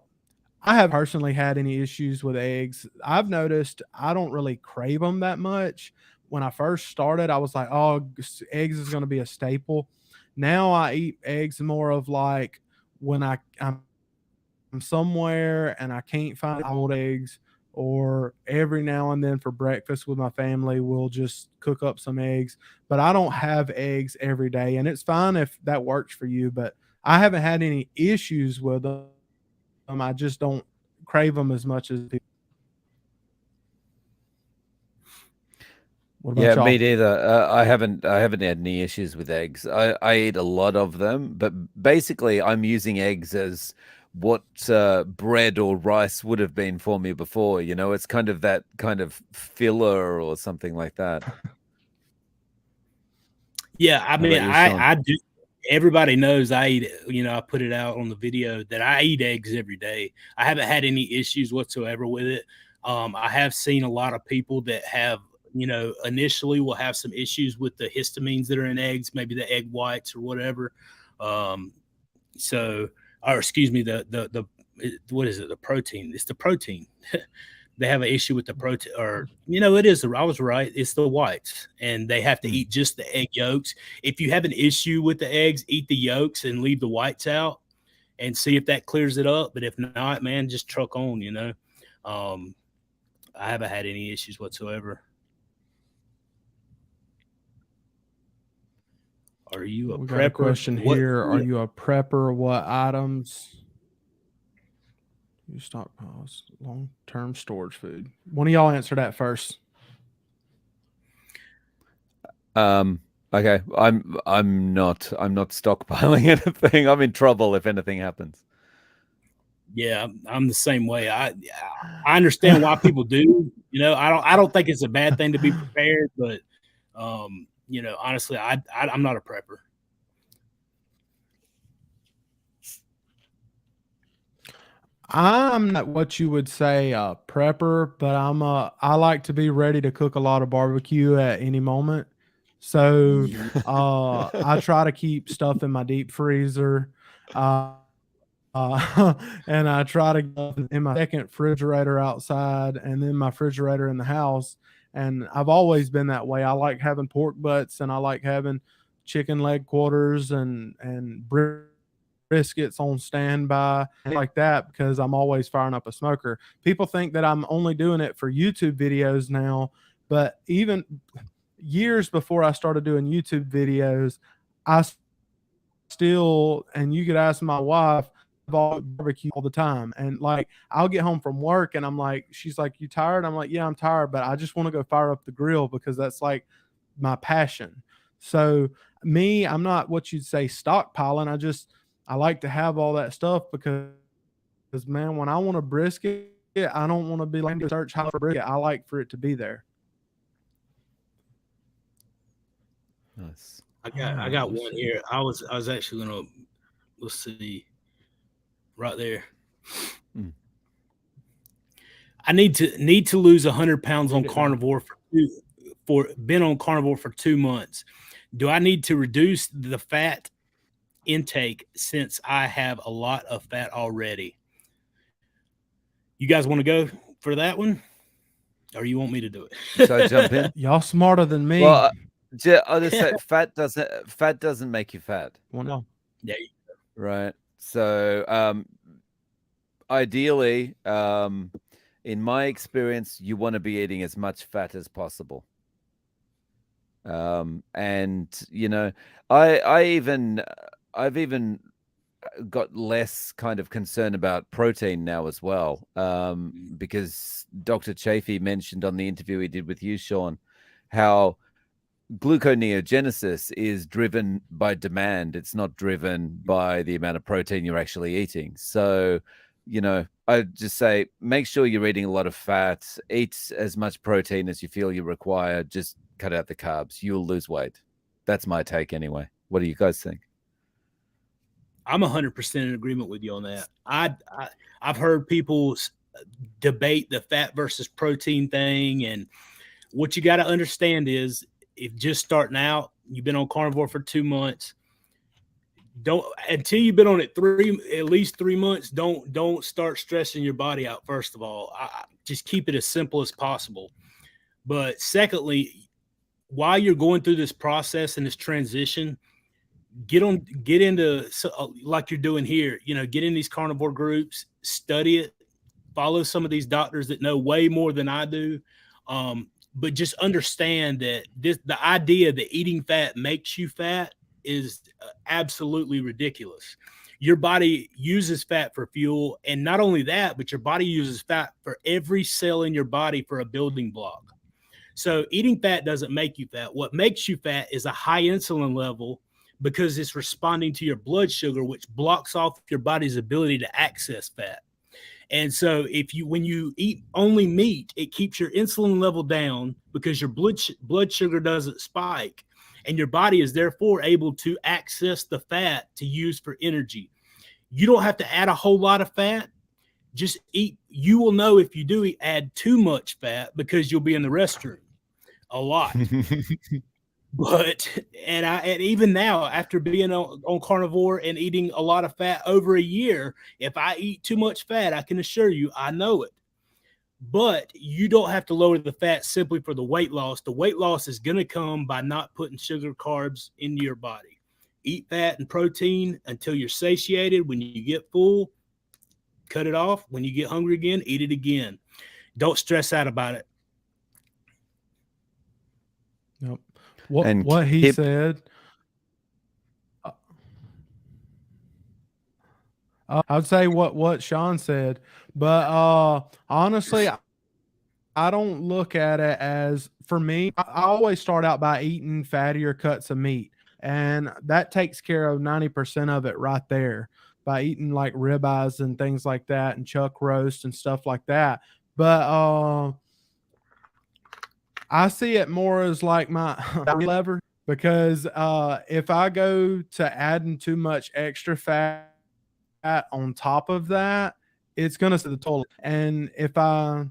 have personally had any issues with eggs. I've noticed I don't really crave them that much. When I first started, I was like, "Oh, eggs is going to be a staple." Now I eat eggs more of like when I'm somewhere and I can't find old eggs, or every now and then for breakfast with my family, we'll just cook up some eggs. But I don't have eggs every day, and it's fine if that works for you. But I haven't had any issues with them. I just don't crave them as much as people. What about Yeah, y'all? me neither. I haven't had any issues with eggs. I eat a lot of them, but basically I'm using eggs as what bread or rice would have been for me before. It's kind of that kind of filler or something like that. Yeah, I How mean, about you, Shawn? I do. Everybody knows I eat. I put it out on the video that I eat eggs every day. I haven't had any issues whatsoever with it. I have seen a lot of people that have, initially will have some issues with the histamines that are in eggs, maybe the egg whites or whatever. Or excuse me, the what is it? The protein. It's the protein. They have an issue with the protein, or it is. I was right. It's the whites, and they have to eat just the egg yolks. If you have an issue with the eggs, eat the yolks and leave the whites out, and see if that clears it up. But if not, man, just truck on. I haven't had any issues whatsoever. Are you a We prepper? got a question here. Are you a prepper? What items? You stockpiles long-term storage food. One of y'all answer that first. Okay. I'm not stockpiling anything. I'm in trouble if anything happens. Yeah, I'm the same way. I understand why people do. You know, I don't think it's a bad thing to be prepared, but you know, honestly, I'm not a prepper. I'm not what you would say a prepper, but I like to be ready to cook a lot of barbecue at any moment. So I try to keep stuff in my deep freezer. And I try to go in my second refrigerator outside and then my refrigerator in the house. And I've always been that way. I like having pork butts and I like having chicken leg quarters and briskets on standby like that because I'm always firing up a smoker. People think that I'm only doing it for YouTube videos now, but even years before I started doing YouTube videos, I still, and you could ask my wife, barbecue all the time. And like, I'll get home from work and I'm like, she's like, "You tired?" I'm like, "Yeah, I'm tired, but I just want to go fire up the grill because that's like my passion." So, me, I'm not what you'd say stockpiling. I like to have all that stuff because, man, when I want to brisket, I don't want to be like to search how for brisket. I like for it to be there. Nice. I got one here. I was actually gonna, let's see, right there. I need to lose 100 pounds on carnivore been on carnivore for 2 months. Do I need to reduce the fat intake since I have a lot of fat already? You guys want to go for that one, or you want me to do it? Should I jump in? Y'all smarter than me. Well, I'll just say fat doesn't make you fat. Well, no. Yeah. Right. So ideally, in my experience, you want to be eating as much fat as possible. And you know, I've even got less kind of concern about protein now as well, because Dr. Chafee mentioned on the interview he did with you, Shawn, how gluconeogenesis is driven by demand. It's not driven by the amount of protein you're actually eating. So, you know, I just say make sure you're eating a lot of fat, eat as much protein as you feel you require, just cut out the carbs. You'll lose weight. That's my take anyway. What do you guys think? I'm 100% in agreement with you on that. I've heard people debate the fat versus protein thing, and what you got to understand is, if just starting out, you've been on carnivore for 2 months, don't, until you've been on it at least 3 months, don't start stressing your body out. First of all, just keep it as simple as possible. But secondly, while you're going through this process and this transition, get into, like you're doing here, you know, get in these carnivore groups, study it, follow some of these doctors that know way more than I do. But just understand that the idea that eating fat makes you fat is absolutely ridiculous. Your body uses fat for fuel, and not only that, but your body uses fat for every cell in your body for a building block. So eating fat doesn't make you fat. What makes you fat is a high insulin level, because it's responding to your blood sugar, which blocks off your body's ability to access fat. And so when you eat only meat, it keeps your insulin level down because your blood sugar doesn't spike, and your body is therefore able to access the fat to use for energy. You don't have to add a whole lot of fat. Just eat. You will know if you do add too much fat because you'll be in the restroom a lot. But and even now, after being on carnivore and eating a lot of fat over a year, if I eat too much fat, I can assure you I know it. But you don't have to lower the fat simply for the weight loss. The weight loss is going to come by not putting sugar carbs into your body. Eat fat and protein until you're satiated. When you get full, cut it off. When you get hungry again, eat it again. Don't stress out about it. Yep. What he said. I would say what Shawn said, but honestly, I don't look at it as, for me, I always start out by eating fattier cuts of meat. And that takes care of 90% of it right there by eating like ribeyes and things like that and chuck roast and stuff like that. But I see it more as like my lever, because if I go to adding too much extra fat on top of that, it's going to set the total. And if I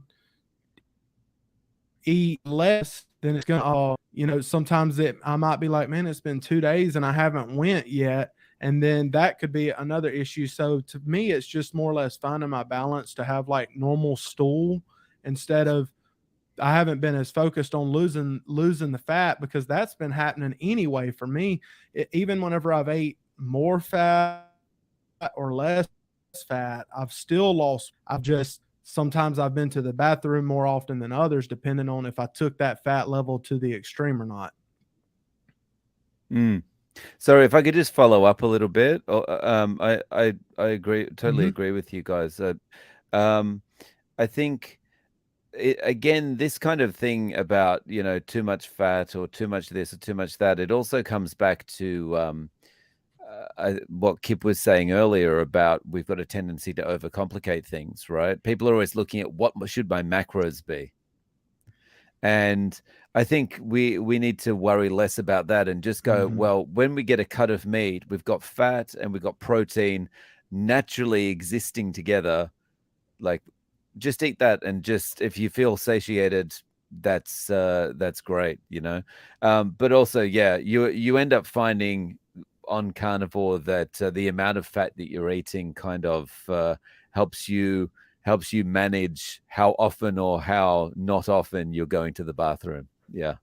eat less, then it's gonna sometimes I might be like, man, it's been 2 days and I haven't went yet, and then that could be another issue. So to me, it's just more or less finding my balance to have like normal stool, instead of, I haven't been as focused on losing the fat, because that's been happening anyway for me. Even whenever I've ate more fat or less fat, I've still lost. Sometimes I've been to the bathroom more often than others, depending on if I took that fat level to the extreme or not. Sorry, if I could just follow up a little bit. I agree, totally agree with you guys. I think again, this kind of thing about too much fat or too much this or too much that, it also comes back to what Kipp was saying earlier about we've got a tendency to overcomplicate things, right? People are always looking at what should my macros be. And I think we need to worry less about that and just go, well, when we get a cut of meat, we've got fat and we've got protein naturally existing together. Like, just eat that, and just, if you feel satiated, that's great, but also, yeah, you end up finding on carnivore that the amount of fat that you're eating kind of helps you manage how often or how not often you're going to the bathroom. Yeah.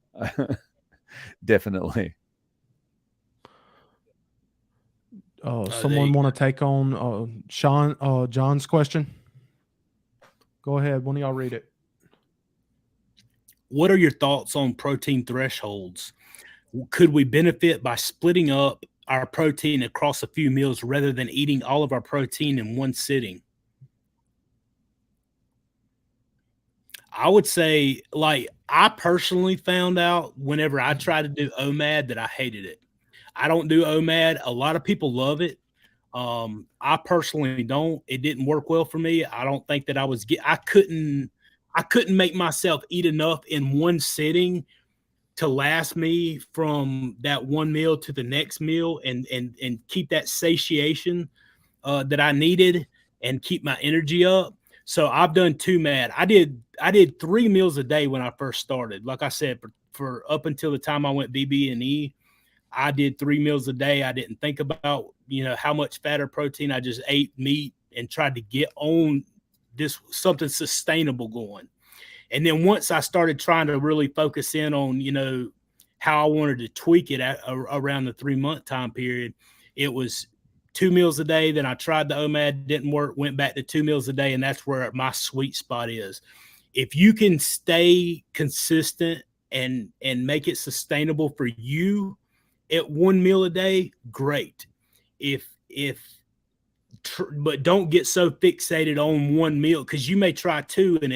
Definitely. Someone want to take on John's question? Go ahead. One of y'all read it. What are your thoughts on protein thresholds? Could we benefit by splitting up our protein across a few meals rather than eating all of our protein in one sitting? I would say, like, I personally found out whenever I tried to do OMAD that I hated it. I don't do OMAD. A lot of people love it. I personally don't. It didn't work well for me. I don't think that I couldn't make myself eat enough in one sitting to last me from that one meal to the next meal and keep that satiation that I needed and keep my energy up. So I've done OMAD. I did 3 meals a day when I first started. Like I said, for up until the time I went BB&E, I did 3 meals a day. I didn't think about, how much fat or protein. I just ate meat and tried to get on this something sustainable going. And then once I started trying to really focus in on, how I wanted to tweak it around the 3-month time period, it was 2 meals a day. Then I tried the OMAD, didn't work, went back to 2 meals a day. And that's where my sweet spot is. If you can stay consistent and make it sustainable for you at 1 meal a day, great. But don't get so fixated on 1 meal, because you may try 2 and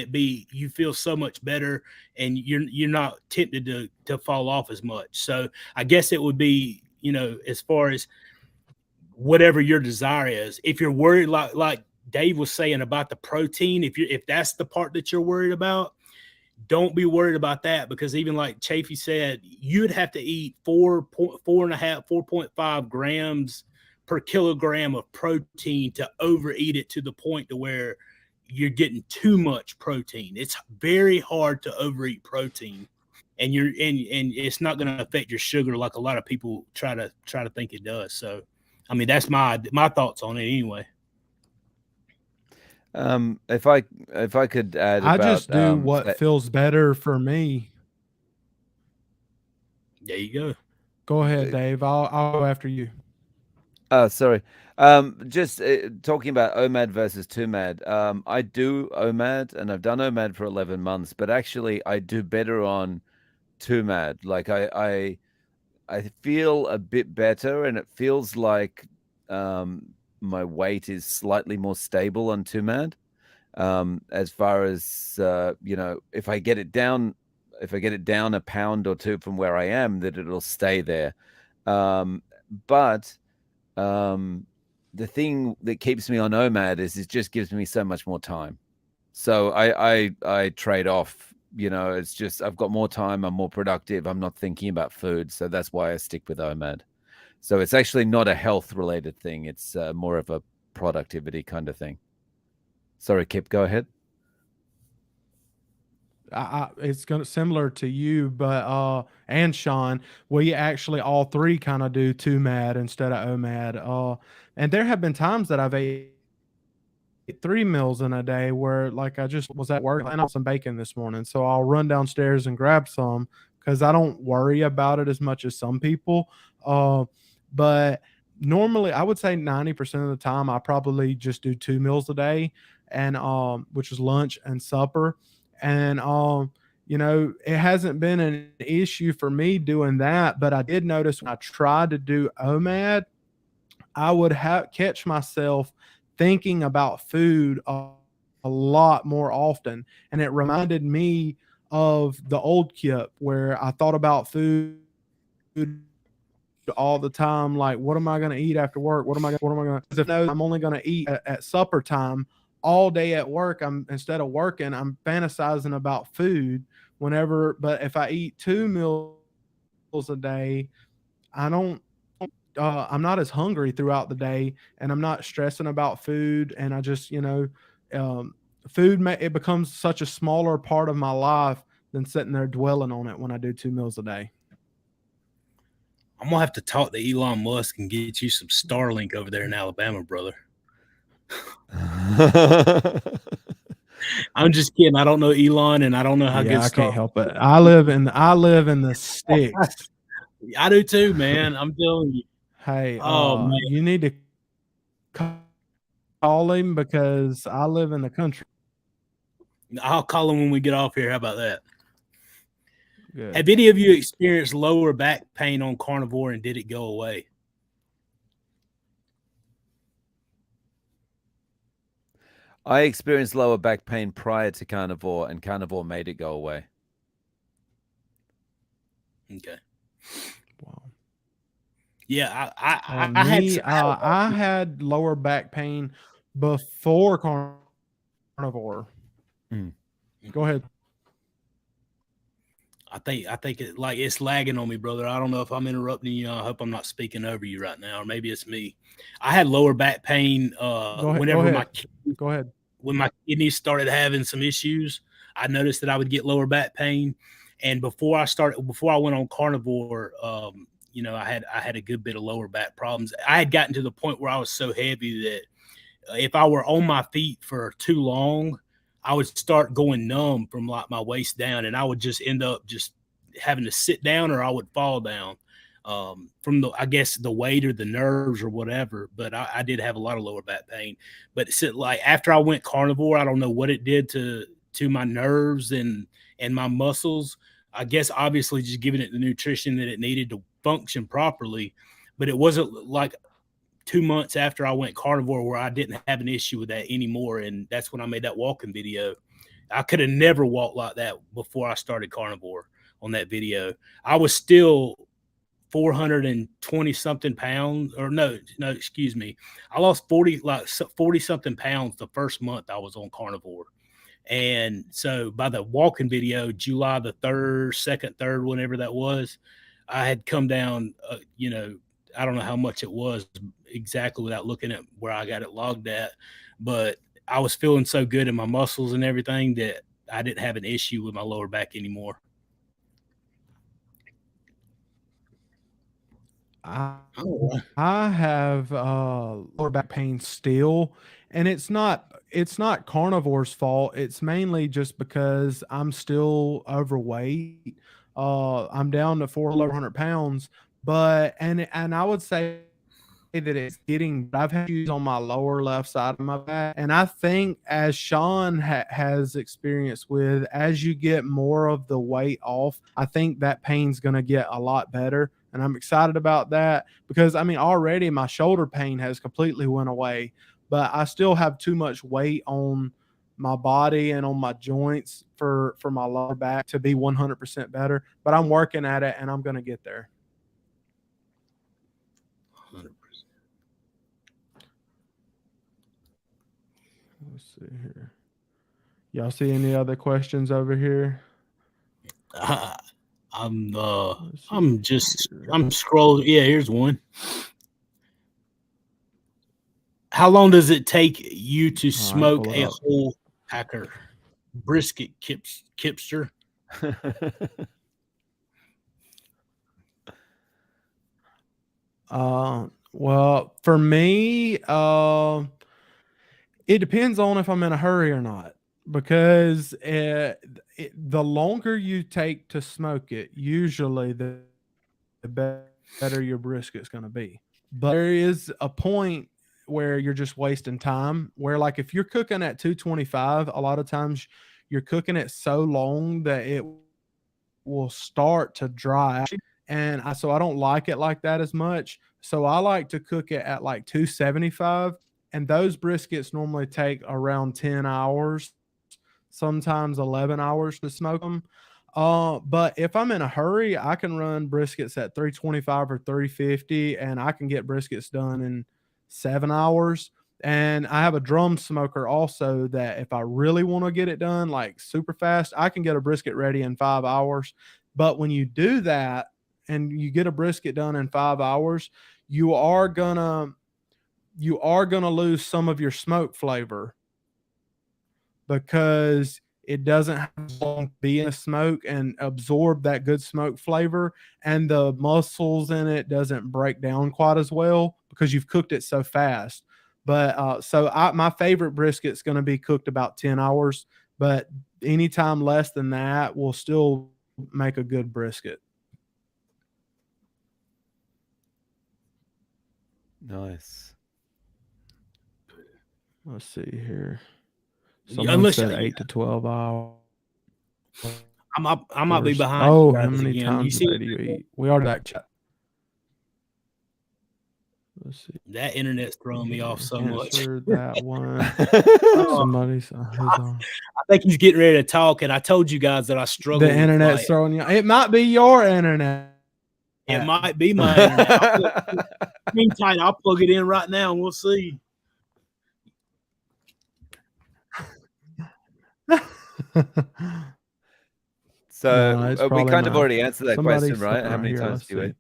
you feel so much better and you're not tempted to fall off as much. So I guess it would be, as far as whatever your desire is. If you're worried, like Dave was saying about the protein, if that's the part that you're worried about, don't be worried about that, because even like Chafee said, you'd have to eat 4.5 grams per kilogram of protein to overeat it to the point to where you're getting too much protein. It's very hard to overeat protein, and it's not going to affect your sugar like a lot of people try to think it does. So, I mean, that's my thoughts on it anyway. If I could add, I just do what feels better for me. There you go. Go ahead, Dave. I'll go after you. Sorry. Just talking about OMAD versus OMAD. I do OMAD, and I've done OMAD for 11 months, but actually I do better on OMAD. Like I feel a bit better, and it feels like my weight is slightly more stable on OMAD. As far as if I get it down a pound or two from where I am, that it'll stay there. But the thing that keeps me on OMAD is it just gives me so much more time. So I trade off. It's just I've got more time. I'm more productive. I'm not thinking about food. So that's why I stick with OMAD. So it's actually not a health related thing. It's more of a productivity kind of thing. Sorry, Kipp, go ahead. It's gonna similar to you, but and Shawn, we actually all three kind of do 2MAD instead of OMAD. And there have been times that I've ate 3 meals in a day where like I just was at work and I had some bacon this morning, so I'll run downstairs and grab some because I don't worry about it as much as some people. But normally I would say 90% of the time I probably just do 2 meals a day, and which is lunch and supper. And it hasn't been an issue for me doing that, but I did notice when I tried to do OMAD, I would catch myself thinking about food a lot more often. And it reminded me of the old Kipp where I thought about food all the time. Like, what am I going to eat after work? What am I going to, because if I'm only going to eat at supper time all day at work, instead of working, I'm fantasizing about food but if I eat 2 meals a day, I'm not as hungry throughout the day, and I'm not stressing about food. And I just, it becomes such a smaller part of my life than sitting there dwelling on it when I do 2 meals a day. I'm gonna have to talk to Elon Musk and get you some Starlink over there in Alabama, brother. I'm just kidding. I don't know Elon, and I don't know how good. I can't help it. I live in the sticks. I do too, man. I'm telling you. Hey, man, you need to call him because I live in the country. I'll call him when we get off here. How about that? Good. Have any of you experienced lower back pain on carnivore, and did it go away? I experienced lower back pain prior to carnivore, and carnivore made it go away. Okay. Wow. Yeah, I had lower back pain before carnivore. Go ahead. I think it's lagging on me, brother. I don't know if I'm interrupting you. I hope I'm not speaking over you right now, or maybe it's me. I had lower back pain Go ahead. When my kidneys started having some issues. I noticed that I would get lower back pain, and before I went on carnivore, I had a good bit of lower back problems. I had gotten to the point where I was so heavy that if I were on my feet for too long, I would start going numb from like my waist down, and I would just end up just having to sit down, or I would fall down from the weight or the nerves or whatever. But I did have a lot of lower back pain. But like after I went carnivore, I don't know what it did to my nerves and my muscles. I guess obviously just giving it the nutrition that it needed to function properly. But it wasn't like 2 months after I went carnivore where I didn't have an issue with that anymore. And that's when I made that walking video. I could have never walked like that before I started carnivore on that video. I was still 420 something pounds, or no, excuse me. I lost 40 something pounds the first month I was on carnivore. And so by the walking video, July the 3rd, 2nd, 3rd, whenever that was, I had come down, I don't know how much it was exactly without looking at where I got it logged at, but I was feeling so good in my muscles and everything that I didn't have an issue with my lower back anymore. I have lower back pain still, and it's not carnivore's fault. It's mainly just because I'm still overweight. I'm down to 400 pounds, but and I would say that I've had issues on my lower left side of my back, and I think as Shawn has experience with, as you get more of the weight off, I think that pain's going to get a lot better. And I'm excited about that because already my shoulder pain has completely went away, but I still have too much weight on my body and on my joints for my lower back to be 100% better. But I'm working at it, and I'm going to get there. 100%. Let's see here. Y'all see any other questions over here? I'm scrolling. Yeah, here's one. How long does it take you to smoke a whole packer brisket, Kipster? Well, for me, it depends on if I'm in a hurry or not, because the longer you take to smoke it, usually the better your brisket's going to be. But there is a point where you're just wasting time, where like if you're cooking at 225, a lot of times you're cooking it so long that it will start to dry out. And so I don't like it like that as much. So I like to cook it at like 275. And those briskets normally take around 10 hours, sometimes 11 hours to smoke them. But if I'm in a hurry, I can run briskets at 325 or 350, and I can get briskets done in 7 hours. And I have a drum smoker also that if I really want to get it done like super fast, I can get a brisket ready in 5 hours. But when you do that and you get a brisket done in 5 hours, you are gonna lose some of your smoke flavor, because it doesn't have to be in a smoke and absorb that good smoke flavor, and the muscles in it doesn't break down quite as well because you've cooked it so fast. But my favorite brisket's going to be cooked about 10 hours, but anytime less than that will still make a good brisket. Nice. Let's see here. Someone said 8 to 12 hours. I might be behind. Oh, how many times a day do you eat? We are that chat. Let's see. That internet's throwing me off so much. That one. Somebody's. I think he's getting ready to talk, and I told you guys that I struggle. The internet's throwing you. It might be your internet. It might be my internet. Meantime, I'll plug it in right now, and we'll see. So we kind of already answered that question, right? How many times do you eat?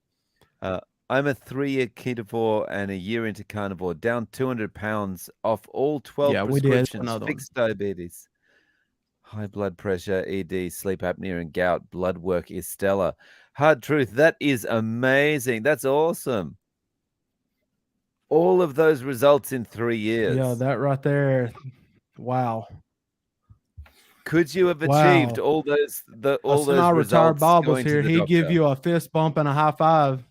I'm a 3-year ketovore and a year into carnivore, down 200 pounds off all 12 prescriptions, fixed diabetes, high blood pressure, ED, sleep apnea, and gout. Blood work is stellar. Hard truth, that is amazing. That's awesome. All of those results in 3 years. Yeah, that right there. Wow. Could you have achieved all those results? Retired Bob was here. He'd give you a fist bump and a high five.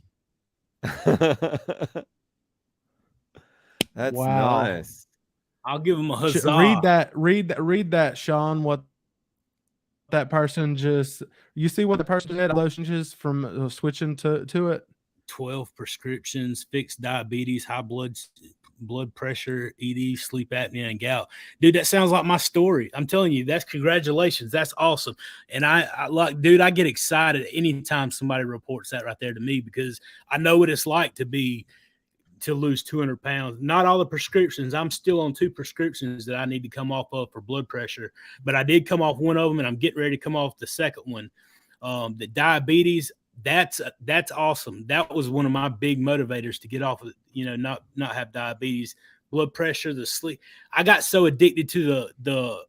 That's nice. I'll give him a huzzah. Read that, Shawn. What that person just, you see what the person did? Just from switching to it. 12 prescriptions, fixed diabetes, high blood pressure, ED, sleep apnea, and gout. Dude, that sounds like my story. I'm telling you, that's congratulations. That's awesome. And I like, dude, I get excited anytime somebody reports that right there to me, because I know what it's like to lose 200 pounds. Not all the prescriptions. I'm still on 2 prescriptions that I need to come off of for blood pressure, but I did come off one of them, and I'm getting ready to come off the second one. The diabetes, that's awesome. That was one of my big motivators to get off of, not have diabetes. Blood pressure, the sleep. I got so addicted to the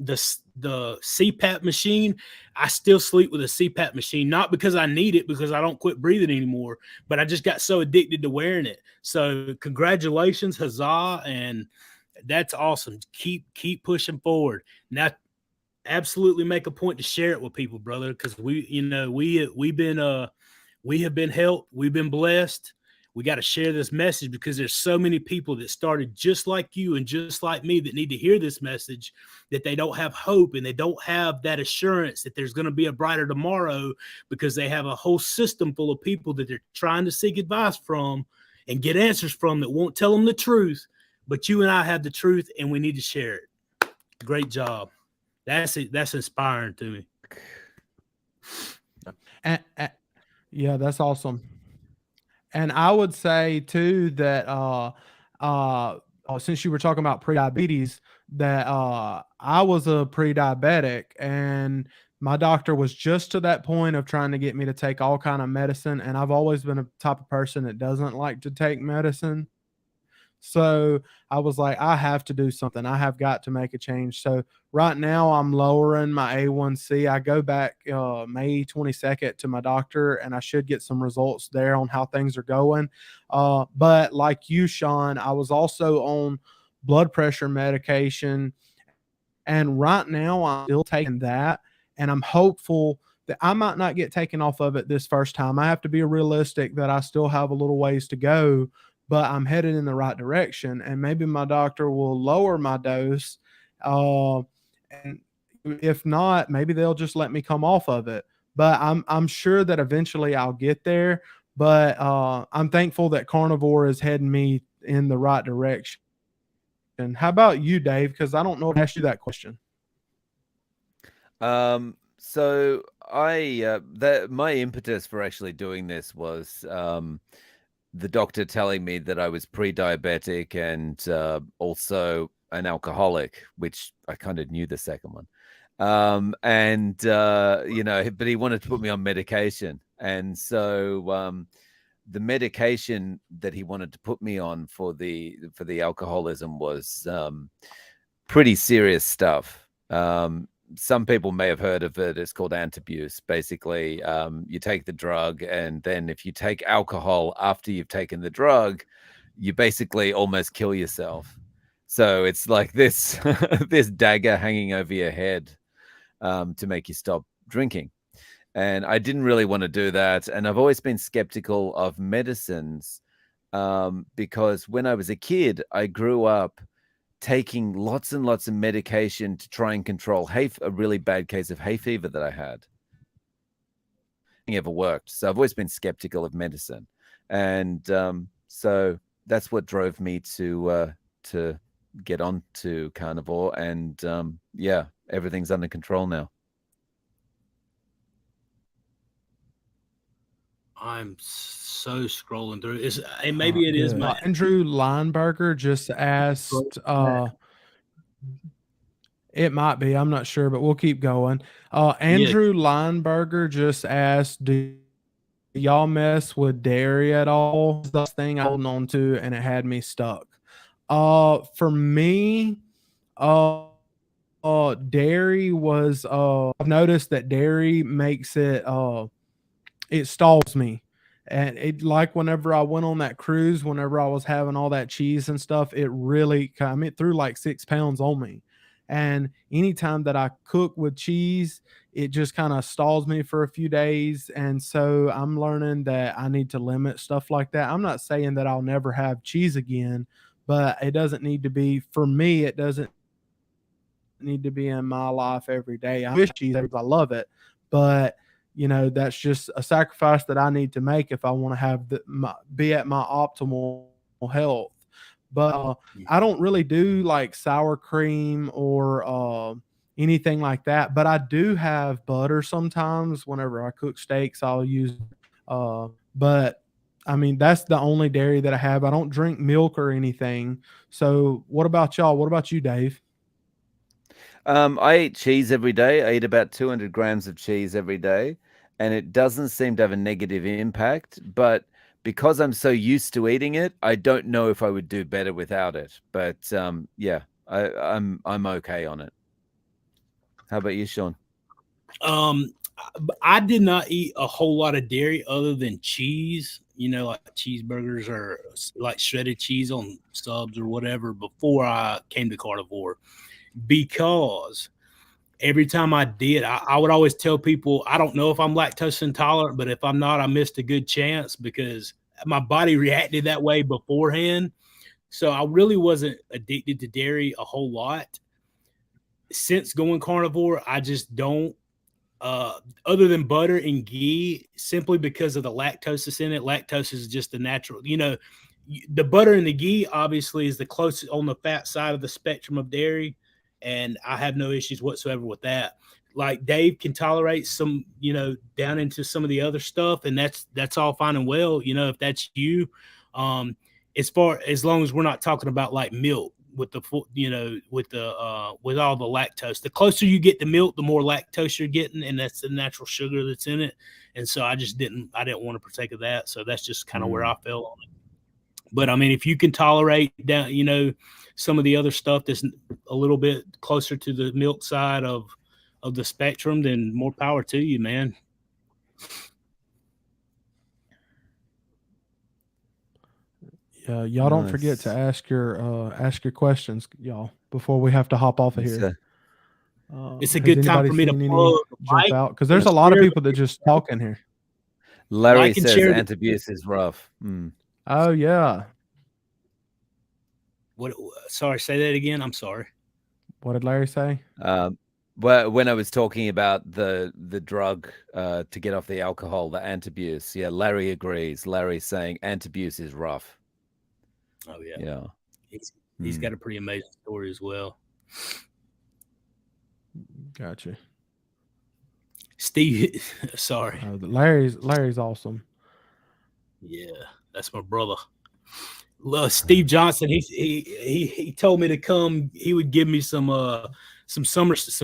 CPAP machine. I still sleep with a CPAP machine, not because I need it, because I don't quit breathing anymore, but I just got so addicted to wearing it. So congratulations, huzzah, and that's awesome. Keep pushing forward. Now, absolutely make a point to share it with people, brother, because we have been helped. We've been blessed. We got to share this message, because there's so many people that started just like you and just like me that need to hear this message, that they don't have hope and they don't have that assurance that there's going to be a brighter tomorrow, because they have a whole system full of people that they're trying to seek advice from and get answers from that won't tell them the truth. But you and I have the truth, and we need to share it. Great job. That's it. That's inspiring to me. And, yeah, that's awesome. And I would say too that since you were talking about pre-diabetes, that I was a pre-diabetic, and my doctor was just to that point of trying to get me to take all kind of medicine, and I've always been a type of person that doesn't like to take medicine. So I was like, I have to do something. I have got to make a change. So right now I'm lowering my A1C. I go back May 22nd to my doctor, and I should get some results there on how things are going. But like you, Shawn, I was also on blood pressure medication. And right now I'm still taking that. And I'm hopeful that I might not get taken off of it this first time. I have to be realistic that I still have a little ways to go, but I'm headed in the right direction. And maybe my doctor will lower my dose. And if not, maybe they'll just let me come off of it. But I'm sure that eventually I'll get there. But I'm thankful that carnivore is heading me in the right direction. And how about you, Dave? Because I don't know if I asked you that question. So my impetus for actually doing this was the doctor telling me that I was pre-diabetic and also an alcoholic, which I kind of knew the second one. You know, but he wanted to put me on medication, and so the medication that he wanted to put me on for the alcoholism was pretty serious stuff. Some people may have heard of it. It's called antabuse. Basically, you take the drug, and then if you take alcohol after you've taken the drug, you basically almost kill yourself. So it's like this this dagger hanging over your head to make you stop drinking. And I didn't really want to do that. And I've always been skeptical of medicines because when I was a kid, I grew up taking lots and lots of medication to try and control a really bad case of hay fever that I had. It never worked. So I've always been skeptical of medicine. And so that's what drove me to get onto carnivore. And yeah, everything's under control now. I'm so scrolling through. Maybe it is my Andrew Lineberger just asked. It might be. I'm not sure, but we'll keep going. Andrew Lineberger just asked, "Do y'all mess with dairy at all?" That's the thing I'm holding on to, and it had me stuck. For me, dairy was. I've noticed that dairy makes it. It stalls me. And it, like whenever I went on that cruise, whenever I was having all that cheese and stuff, it really it threw like 6 pounds on me. And anytime that I cook with cheese, it just kind of stalls me for a few days. And so I'm learning that I need to limit stuff like that. I'm not saying that I'll never have cheese again, but it doesn't need to be, for me, it doesn't need to be in my life every day. I wish cheese because I love it, but you know, that's just a sacrifice that I need to make if I want to have be at my optimal health. But I don't really do like sour cream or anything like that. But I do have butter sometimes. Whenever I cook steaks, I'll use. But I mean, that's the only dairy that I have. I don't drink milk or anything. So, what about y'all? What about you, Dave? I eat cheese every day. I eat about 200 grams of cheese every day, and it doesn't seem to have a negative impact. But because I'm so used to eating it, I don't know if I would do better without it. But yeah, I'm okay on it. How about you, Shawn? I did not eat a whole lot of dairy other than cheese. You know, like cheeseburgers or like shredded cheese on subs or whatever before I came to carnivore. Because every time I did, I would always tell people, I don't know if I'm lactose intolerant, but if I'm not, I missed a good chance because my body reacted that way beforehand. So I really wasn't addicted to dairy a whole lot. Since going carnivore, I just don't, other than butter and ghee, simply because of the lactose in it. Lactose is just the natural, you know, the butter and the ghee obviously is the closest on the fat side of the spectrum of dairy. and I have no issues whatsoever with that. Like Dave can tolerate some, down into some of the other stuff, and that's all fine and well, if that's you. As long as we're not talking about like milk with the with all the lactose. The closer you get to milk, the more lactose you're getting, and that's the natural sugar that's in it. And so I didn't want to partake of that. So that's just kind of where I fell on it. But I mean, if you can tolerate down, some of the other stuff that's a little bit closer to the milk side of the spectrum, then more power to you, man. Y'all don't forget to ask your questions, y'all, before we have to hop off of here. It's a good time for me to jump out, because there's a lot of people that just talk in here. Larry says antabuse is rough. Oh yeah. What? Sorry, say that again. I'm sorry. What did Larry say? Well, when I was talking about the drug to get off the alcohol, the antabuse, yeah, Larry agrees. Larry's saying antabuse is rough. Oh yeah, yeah. He's got a pretty amazing story as well. Gotcha. Steve, sorry. Larry's awesome. Yeah, that's my brother. Steve Johnson. He told me to come. He would give me some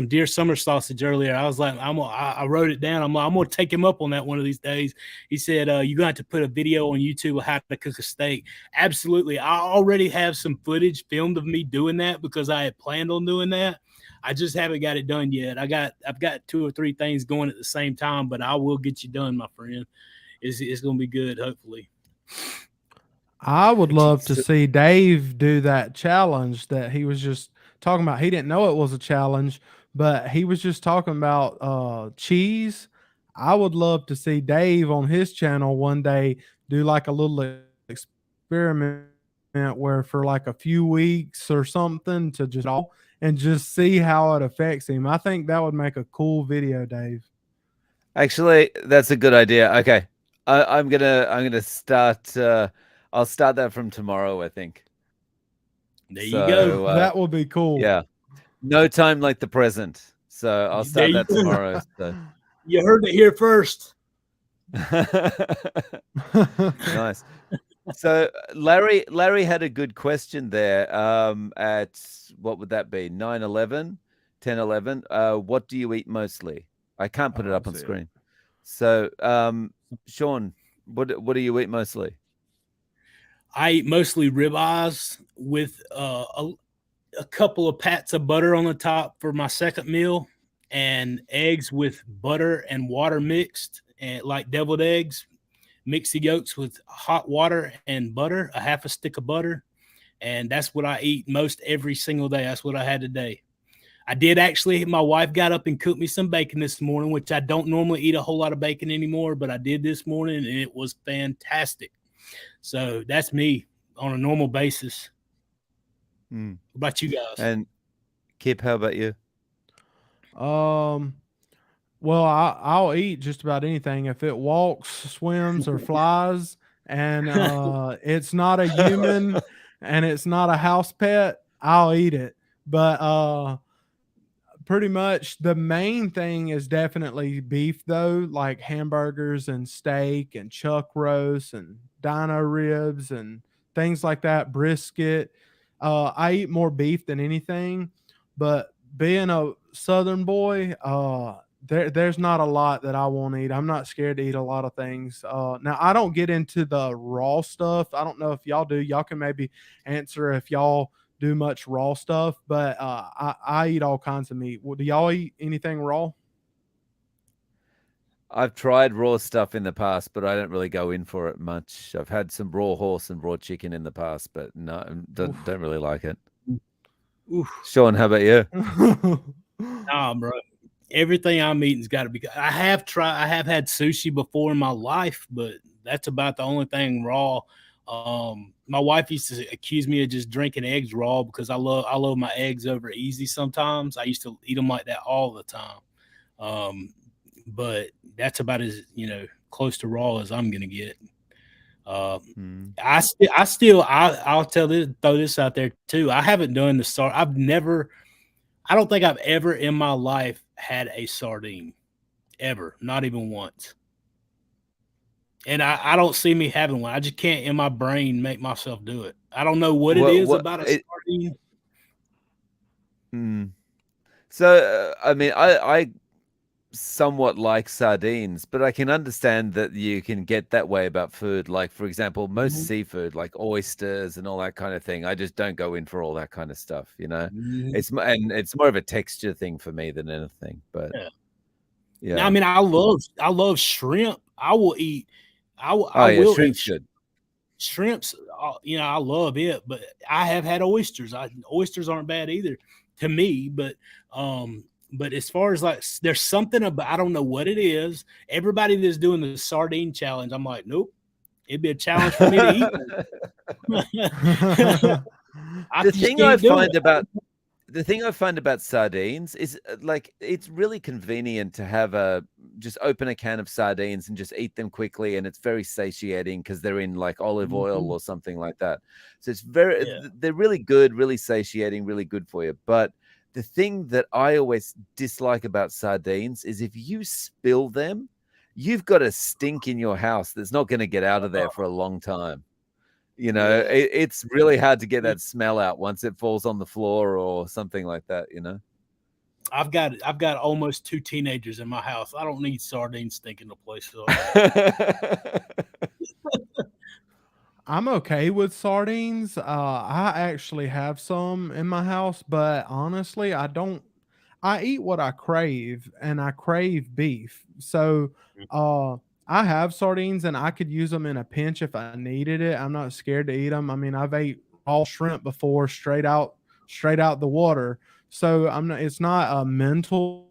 deer summer sausage earlier. I was like, I wrote it down. I'm gonna take him up on that one of these days. He said, you're gonna have to put a video on YouTube of how to cook a steak. Absolutely. I already have some footage filmed of me doing that because I had planned on doing that. I just haven't got it done yet. I've got 2 or 3 things going at the same time, but I will get you done, my friend. It's gonna be good, hopefully. I would love to see Dave do that challenge that he was just talking about. He didn't know it was a challenge, but he was just talking about cheese. I would love to see Dave on his channel one day do like a little experiment where for like a few weeks or something to just see how it affects him. I think that would make a cool video, Dave. Actually, that's a good idea. Okay. I'm gonna start I'll start that from tomorrow, I think. There you go. That will be cool. Yeah. No time like the present. So I'll start that tomorrow. So. You heard it here first. Nice. So Larry had a good question there. At what would that be? 9/11, 10/11. What do you eat mostly? I can't put it up on screen. So Shawn, what do you eat mostly? I eat mostly ribeyes with a couple of pats of butter on the top for my second meal, and eggs with butter and water mixed, and like deviled eggs. Mix the yolks with hot water and butter, a half a stick of butter, and that's what I eat most every single day. That's what I had today. I did actually. My wife got up and cooked me some bacon this morning, which I don't normally eat a whole lot of bacon anymore, but I did this morning, and it was fantastic. So that's me on a normal basis. What about you guys? And Kipp, how about you? Well, I'll eat just about anything if it walks, swims, or flies, and it's not a human and it's not a house pet. I'll eat it. But pretty much the main thing is definitely beef, though, like hamburgers and steak and chuck roast and dino ribs and things like that, brisket. I eat more beef than anything, but being a Southern boy, there's not a lot that I won't eat. I'm not scared to eat a lot of things. Now, I don't get into the raw stuff. I don't know if y'all do. Y'all can maybe answer if y'all do much raw stuff, but I eat all kinds of meat. Do y'all eat anything raw? I've tried raw stuff in the past, but I don't really go in for it much. I've had some raw horse and raw chicken in the past, but no, don't really like it. Oof. Shawn, how about you? Nah, bro. Everything I'm eating's got to be good. I have had sushi before in my life, but that's about the only thing raw. My wife used to accuse me of just drinking eggs raw because I love my eggs over easy sometimes. I used to eat them like that all the time. But that's about as close to raw as I'm gonna get. I'll throw this out there too. I haven't done the start. I've never I don't think I've ever in my life had a sardine, ever, not even once. And I don't see me having one. I just can't in my brain make myself do it. I don't know what it is about a sardine. So I mean, I somewhat like sardines, but I can understand that you can get that way about food. Like, for example, most seafood, like oysters and all that kind of thing, I just don't go in for all that kind of stuff, you know. It's more of a texture thing for me than anything. But yeah. Now, I mean, I love shrimp. I will eat. I will shrimp's eat good. Shrimps. You know, I love it, but I have had oysters. Oysters aren't bad either to me, but as far as like, there's something about, I don't know what it is. Everybody that's doing the sardine challenge, I'm like, nope, it'd be a challenge for me to eat. The thing I find about sardines is like it's really convenient to have just open a can of sardines and just eat them quickly, and it's very satiating because they're in like olive oil or something like that. So it's they're really good, really satiating, really good for you. But the thing that I always dislike about sardines is if you spill them, you've got a stink in your house that's not going to get out of there for a long time. You know, it's really hard to get that smell out once it falls on the floor or something like that, you know. I've got almost 2 teenagers in my house. I don't need sardines stinking the place up. I'm okay with sardines. I actually have some in my house, but honestly, I don't. I eat what I crave, and I crave beef. So, I have sardines, and I could use them in a pinch if I needed it. I'm not scared to eat them. I mean, I've ate raw shrimp before, straight out the water. So I'm not. It's not a mental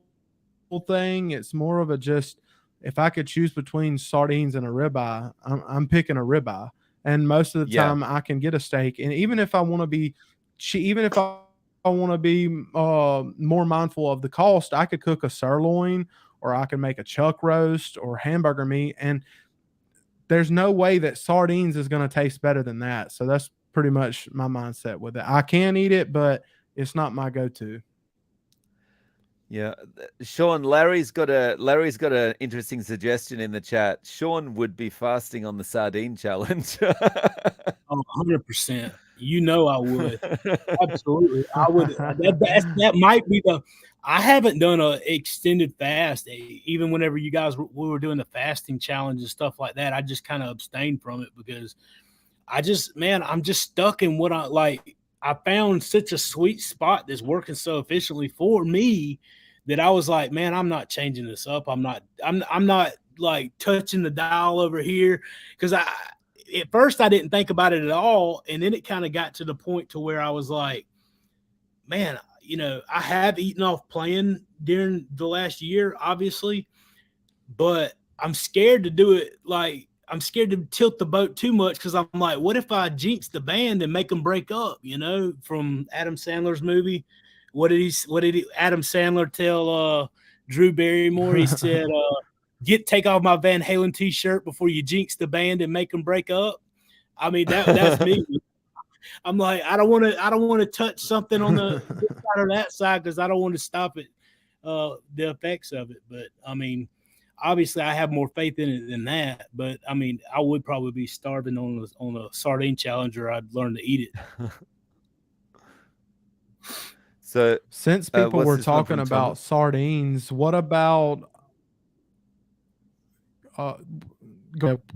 thing. It's more of a just, if I could choose between sardines and a ribeye, I'm picking a ribeye. And most of the time, I can get a steak. And even if I want to be, even if I want to be more mindful of the cost, I could cook a sirloin, or I can make a chuck roast or hamburger meat. And there's no way that sardines is going to taste better than that. So that's pretty much my mindset with it. I can eat it, but it's not my go-to. Yeah, Shawn, Larry's got an interesting suggestion in the chat. Shawn would be fasting on the sardine challenge. 100%. You know I would. Absolutely. I would. That might be I haven't done an extended fast. Even whenever you guys we were doing the fasting challenge and stuff like that, I just kind of abstained from it because I'm just stuck in what I like. I found such a sweet spot that's working so efficiently for me that I was like, man, I'm not changing this up. I'm not like touching the dial over here. Cause at first I didn't think about it at all. And then it kind of got to the point to where I was like, man, you know, I have eaten off playing during the last year, obviously, but I'm scared to do it. Like, I'm scared to tilt the boat too much because I'm like, what if I jinx the band and make them break up? You know, from Adam Sandler's movie. What did Adam Sandler tell Drew Barrymore? He said, take off my Van Halen t-shirt before you jinx the band and make them break up. I mean, that's me. I'm like, I don't want to touch something on the this side or that side because I don't want to stop it, the effects of it. But I mean, obviously I have more faith in it than that, but I mean, I would probably be starving on a sardine challenge, or I'd learn to eat it. So since people were talking about sardines, what about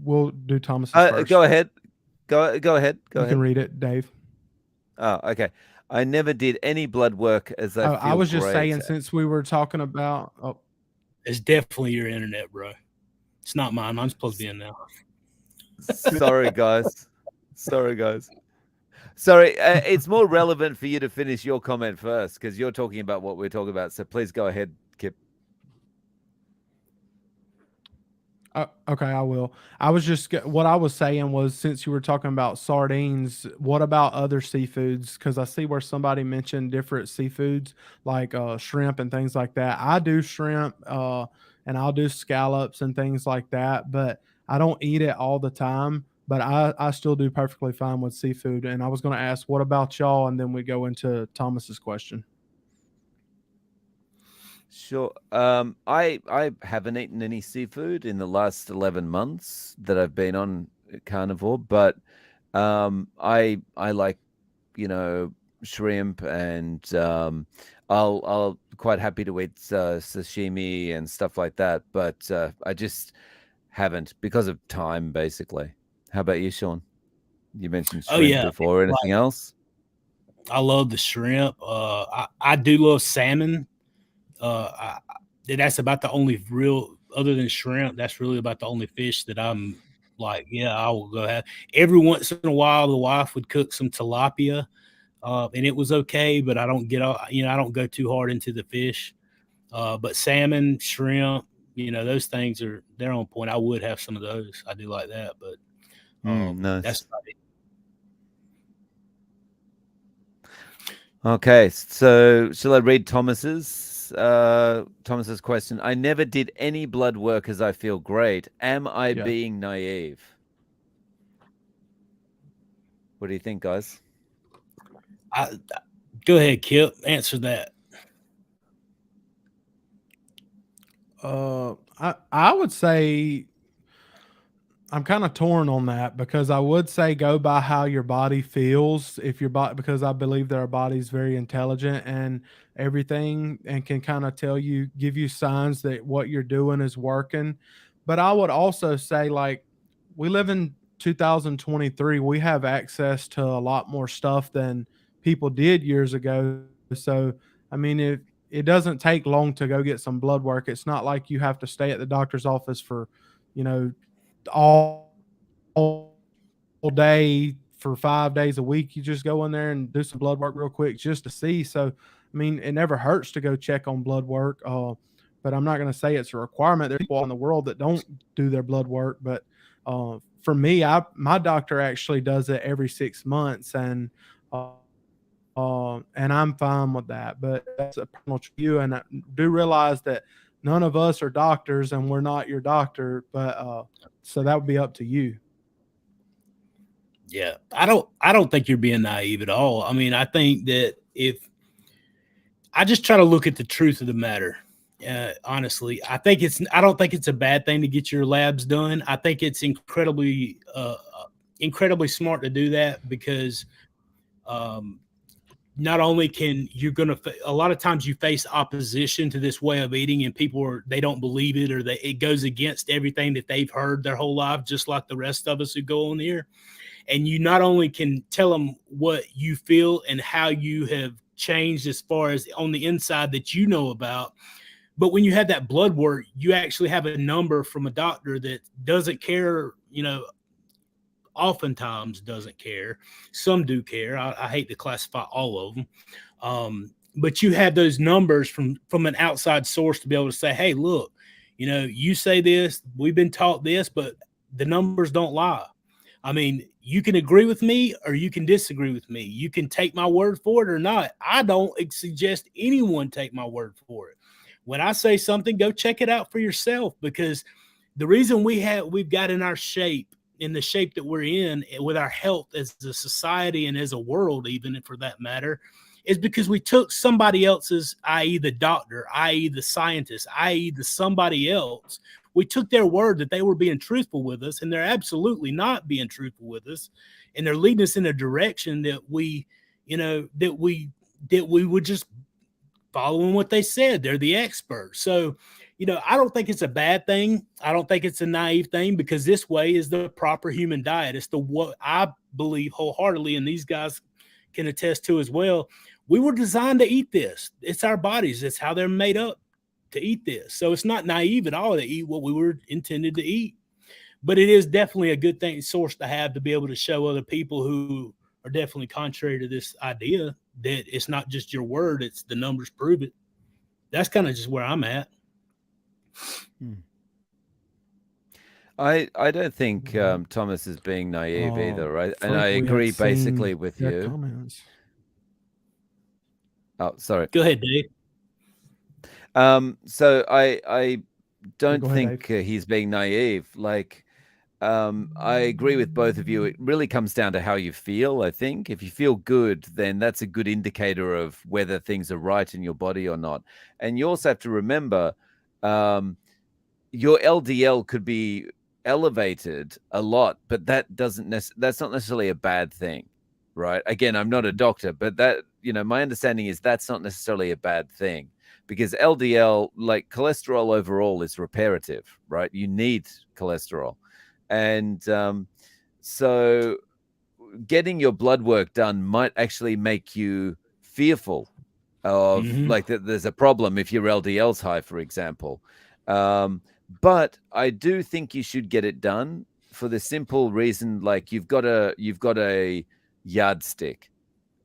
we'll do Thomas's first. Go ahead. Go ahead. You can read it, Dave. Oh, okay. I never did any blood work as I was just saying, since we were talking about it's definitely your internet, bro. It's not mine. I'm supposed to be in now. Sorry, guys. Sorry, it's more relevant for you to finish your comment first because you're talking about what we're talking about. So please go ahead, Kipp. Okay, I will. What I was saying was, since you were talking about sardines, what about other seafoods? Because I see where somebody mentioned different seafoods like shrimp and things like that. I do shrimp and I'll do scallops and things like that, but I don't eat it all the time. But I still do perfectly fine with seafood. And I was going to ask, what about y'all? And then we go into Thomas's question. Sure. I haven't eaten any seafood in the last 11 months that I've been on carnivore, but I like, shrimp, and I'll quite happy to eat sashimi and stuff like that, but I just haven't because of time, basically. How about you, Shawn? You mentioned Oh shrimp yeah, before. Anything else? I love the shrimp. I do love salmon. That's about the only real, other than shrimp, that's really about the only fish that I'm like, yeah, I will go have. Every once in a while, the wife would cook some tilapia, and it was okay, but I don't I don't go too hard into the fish. But salmon, shrimp, those things they're on point. I would have some of those. I do like that, but that's Nice. about it. Okay, so shall I read Thomas's question? I never did any blood work as I feel great. Am I Yeah. being naive? What do you think, guys? Go ahead, Kipp. Answer that. I would say I'm kind of torn on that because I would say go by how your body feels. If your body, because I believe that our body's very intelligent and everything, and can kind of give you signs that what you're doing is working. But I would also say, like, we live in 2023. We have access to a lot more stuff than people did years ago. So, I mean, if it doesn't take long to go get some blood work, it's not like you have to stay at the doctor's office for, you know, all day for 5 days a week. You just go in there and do some blood work real quick just to see. So, I mean, it never hurts to go check on blood work. But I'm not going to say it's a requirement. There's people in the world that don't do their blood work. But for me, my doctor actually does it every 6 months, and I'm fine with that. But that's a personal view, and I do realize that none of us are doctors, and we're not your doctor. But so that would be up to you. Yeah, I don't think you're being naive at all. I mean, I think that if I just try to look at the truth of the matter, honestly, I don't think it's a bad thing to get your labs done. I think it's incredibly smart to do that because um, not only can you're going to a lot of times you face opposition to this way of eating, and they don't believe it, or it goes against everything that they've heard their whole life, just like the rest of us who go on here. And you not only can tell them what you feel and how you have changed as far as on the inside that you know about, but when you have that blood work, you actually have a number from a doctor that doesn't care, oftentimes doesn't care. Some do care. I hate to classify all of them. But you have those numbers from an outside source to be able to say, hey, look, you say this, we've been taught this, but the numbers don't lie. I mean, you can agree with me or you can disagree with me. You can take my word for it or not. I don't suggest anyone take my word for it. When I say something, go check it out for yourself, because the reason we've got in the shape that we're in with our health as a society and as a world, even for that matter, is because we took somebody else's, i.e. the doctor, i.e. the scientist, i.e. the somebody else. We took their word that they were being truthful with us, and they're absolutely not being truthful with us. And they're leading us in a direction that we were just following what they said. They're the experts. So, I don't think it's a bad thing. I don't think it's a naive thing, because this way is the proper human diet. It's what I believe wholeheartedly, and these guys can attest to as well. We were designed to eat this. It's our bodies. It's how they're made up to eat this. So it's not naive at all to eat what we were intended to eat. But it is definitely a good source to have, to be able to show other people who are definitely contrary to this idea that it's not just your word, it's the numbers prove it. That's kind of just where I'm at. I don't think Thomas is being naive either, right? And I Frank, we agree had seen basically with their you. comments. Oh, sorry. Go ahead, Dave. So I don't Go ahead, think he's being naive. Like, I agree with both of you. It really comes down to how you feel, I think. If you feel good, then that's a good indicator of whether things are right in your body or not. And you also have to remember your LDL could be elevated a lot, but that's not necessarily a bad thing, right? Again, I'm not a doctor, but that, my understanding is that's not necessarily a bad thing, because LDL, like cholesterol overall, is reparative, right? You need cholesterol. And so getting your blood work done might actually make you fearful of like that there's a problem if your LDL's high, for example. But I do think you should get it done for the simple reason, like you've got a yardstick,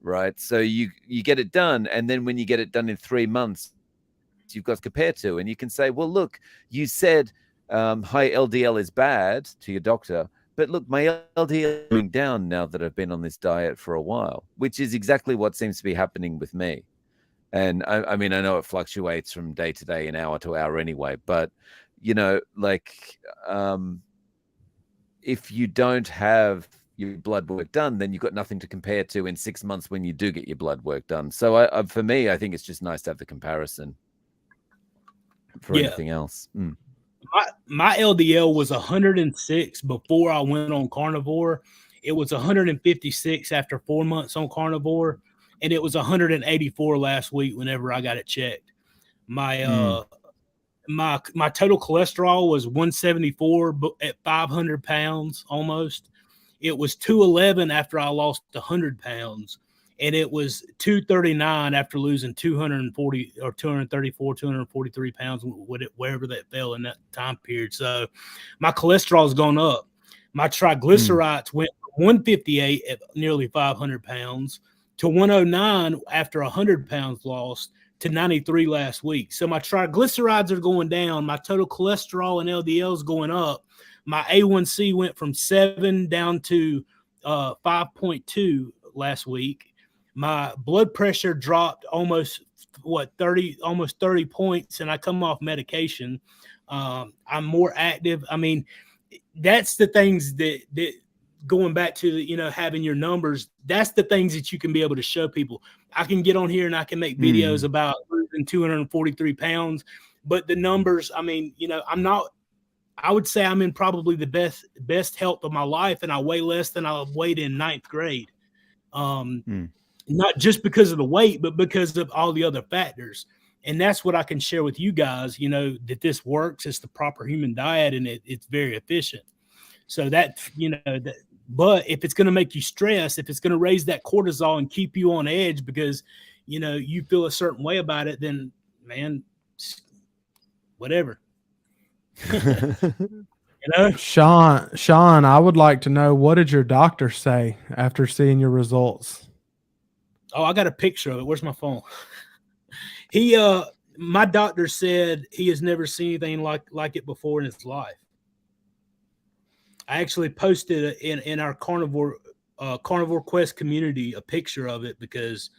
right? So you get it done, and then when you get it done in 3 months, you've got to compare to, and you can say, well, look, you said high LDL is bad to your doctor, but look, my LDL is going down now that I've been on this diet for a while, which is exactly what seems to be happening with me. And I mean, I know it fluctuates from day to day and hour to hour anyway, but if you don't have your blood work done, then you've got nothing to compare to in 6 months when you do get your blood work done. So for me, I think it's just nice to have the comparison for anything else. My LDL was 106 before I went on carnivore. It was 156 after 4 months on carnivore, and it was 184 last week whenever I got it checked. My my total cholesterol was 174 at 500 pounds almost. It was 211 after I lost 100 pounds. And it was 239 after losing 240 or 234, 243 pounds, wherever that fell in that time period. So my cholesterol has gone up. My triglycerides went from 158 at nearly 500 pounds to 109 after 100 pounds lost to 93 last week. So my triglycerides are going down. My total cholesterol and LDL is going up. My A1C went from 7 down to 5.2 last week. My blood pressure dropped almost 30 points, and I come off medication. I'm more active. I mean, that's the things that going back to having your numbers, that's the things that you can be able to show people. I can get on here and I can make videos about losing 243 pounds, but the numbers, I mean, I would say I'm in probably the best health of my life, and I weigh less than I weighed in 9th grade. Not just because of the weight, but because of all the other factors. And that's what I can share with you guys, that this works. It's the proper human diet, and it's very efficient. So that, but if it's going to make you stress, if it's going to raise that cortisol and keep you on edge because, you feel a certain way about it, then man, whatever. Shawn, I would like to know, what did your doctor say after seeing your results? Oh, I got a picture of it. Where's my phone? My doctor said he has never seen anything like it before in his life. I actually posted in our carnivore quest community a picture of it because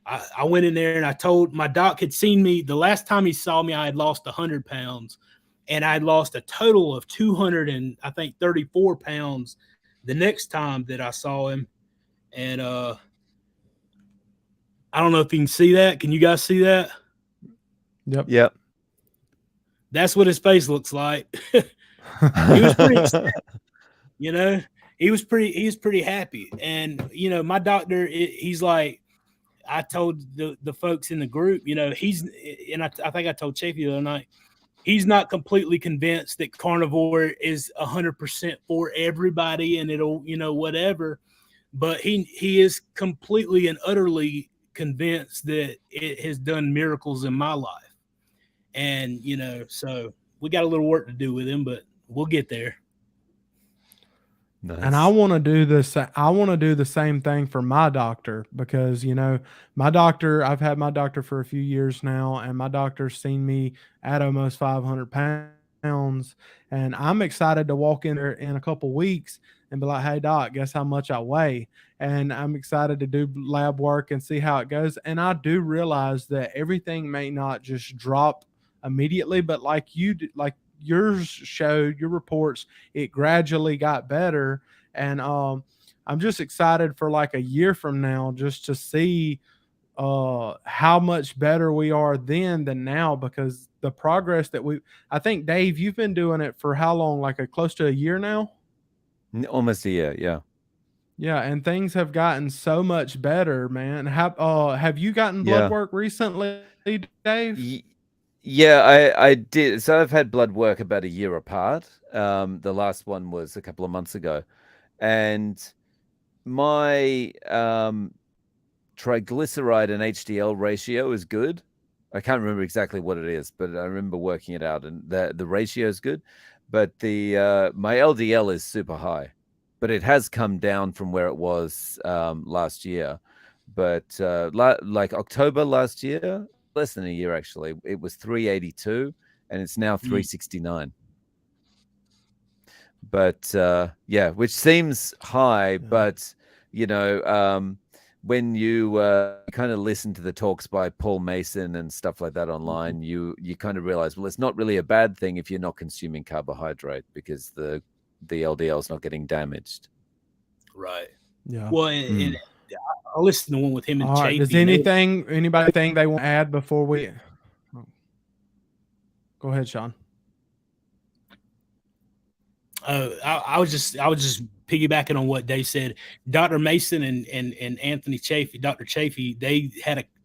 I went in there and I told my doc had seen me the last time he saw me. I had lost 100 pounds, and I had lost a total of 234 pounds the next time that I saw him. And I don't know if you can see that. Can you guys see that? Yep. That's what his face looks like. He was pretty upset, he was pretty happy. And, my doctor, he's like, I told the folks in the group, and I think I told Chafee the other night, he's not completely convinced that carnivore is 100% for everybody and it'll, whatever. But he is completely and utterly convinced that it has done miracles in my life. And, so we got a little work to do with him, but we'll get there. Nice. And I want to do this. I want to do the same thing for my doctor because, my doctor, I've had my doctor for a few years now, and my doctor's seen me at almost 500 pounds. And I'm excited to walk in there in a couple weeks and be like, hey, doc, guess how much I weigh? And I'm excited to do lab work and see how it goes. And I do realize that everything may not just drop immediately, but like yours showed, your reports, it gradually got better. And I'm just excited for like a year from now just to see how much better we are then than now, because the progress that I think, Dave, you've been doing it for how long? Like close to a year now? Almost a year, yeah. Yeah, and things have gotten so much better, man. Have you gotten blood work recently, Dave? Yeah, I did. So I've had blood work about a year apart. The last one was a couple of months ago, and my triglyceride and HDL ratio is good. I can't remember exactly what it is, but I remember working it out, and the ratio is good. But my LDL is super high, but it has come down from where it was last year. But like October last year, less than a year actually, it was 382, and it's now 369. But yeah, which seems high, but you know, when you kind of listen to the talks by Paul Mason and stuff like that online, you kind of realize, well, it's not really a bad thing if you're not consuming carbohydrate, because the LDL is not getting damaged. Right. Yeah. Well, and I listened to one with him and Chafee. Does anybody think they want to add before we go ahead, Shawn? I was just piggybacking on what Dave said. Dr. Mason and Anthony Chafee, Dr. Chafee,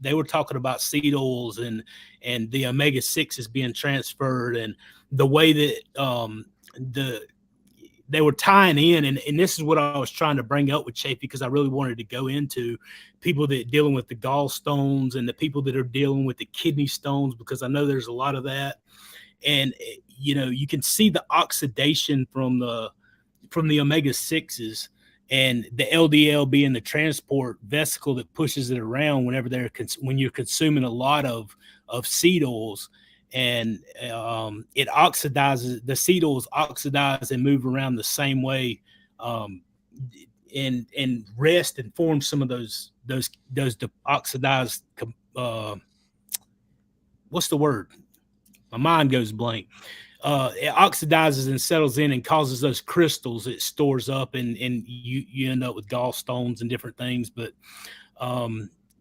they were talking about seed oils and the omega-6s being transferred, and the way that they were tying in, and this is what I was trying to bring up with Chafee, because I really wanted to go into people that are dealing with the gallstones and the people that are dealing with the kidney stones, because I know there's a lot of that. And you know, you can see the oxidation from the omega-6s, and the LDL being the transport vesicle that pushes it around when you're consuming a lot of seed oils, and it oxidizes. The seed oils oxidize and move around the same way, and rest and form some of those oxidized. What's the word? My mind goes blank. It oxidizes and settles in and causes those crystals. It stores up, and you end up with gallstones and different things. But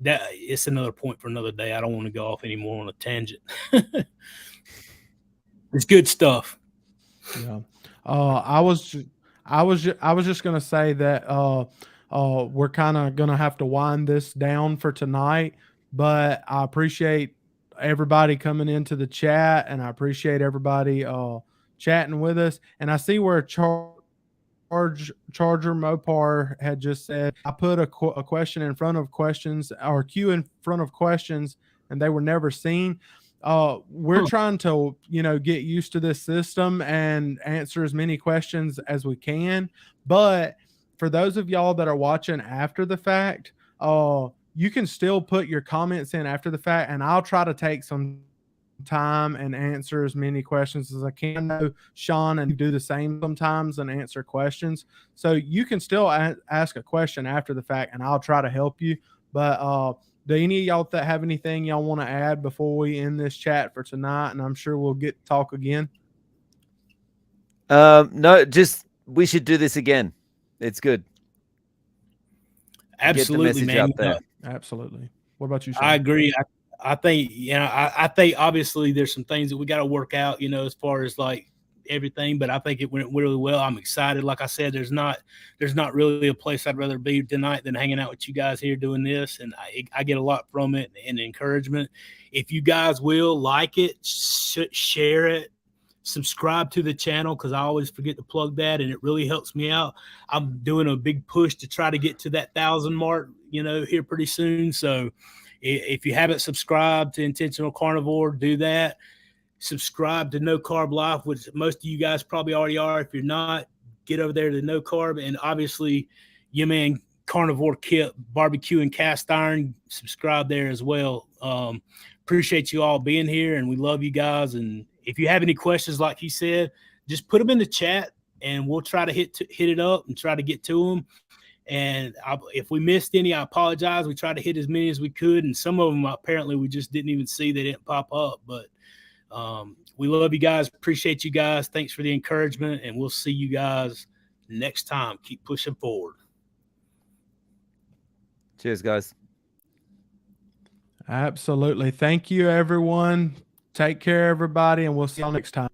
that it's another point for another day. I don't want to go off anymore on a tangent. It's good stuff. Yeah. I was just gonna say that we're kind of gonna have to wind this down for tonight, but I appreciate everybody coming into the chat, and I appreciate everybody chatting with us. And I see where Charger Mopar had just said, I put a question in front of questions, or queue in front of questions, and they were never seen. We're trying to, get used to this system and answer as many questions as we can. But for those of y'all that are watching after the fact, you can still put your comments in after the fact, and I'll try to take some time and answer as many questions as I can. I know Shawn and you do the same sometimes and answer questions. So you can still ask a question after the fact, and I'll try to help you. But do any of y'all that have anything y'all want to add before we end this chat for tonight? And I'm sure we'll get to talk again. No, just we should do this again. It's good. Absolutely, man. Absolutely. What about you, Shawn? I agree. I think, I think obviously there's some things that we got to work out, as far as like everything, but I think it went really well. I'm excited. Like I said, there's not really a place I'd rather be tonight than hanging out with you guys here doing this. And I get a lot from it and encouragement. If you guys will like it, share it, subscribe to the channel, because I always forget to plug that, and it really helps me out. I'm doing a big push to try to get to that 1,000 mark, here pretty soon. So if you haven't subscribed to Intentional Carnivore, do that. Subscribe to No Carb Life, which most of you guys probably already are. If you're not, get over there to No Carb. And obviously, your man Carnivore Kipp, barbecue and cast iron, subscribe there as well. Appreciate you all being here, and we love you guys. And if you have any questions, like he said, just put them in the chat, and we'll try to hit it up and try to get to them. And if we missed any, I apologize. We tried to hit as many as we could, and some of them apparently we just didn't even see. They didn't pop up. But We love you guys. Appreciate you guys. Thanks for the encouragement, and we'll see you guys next time. Keep pushing forward. Cheers, guys. Absolutely. Thank you, everyone. Take care, everybody, and we'll see y'all next time.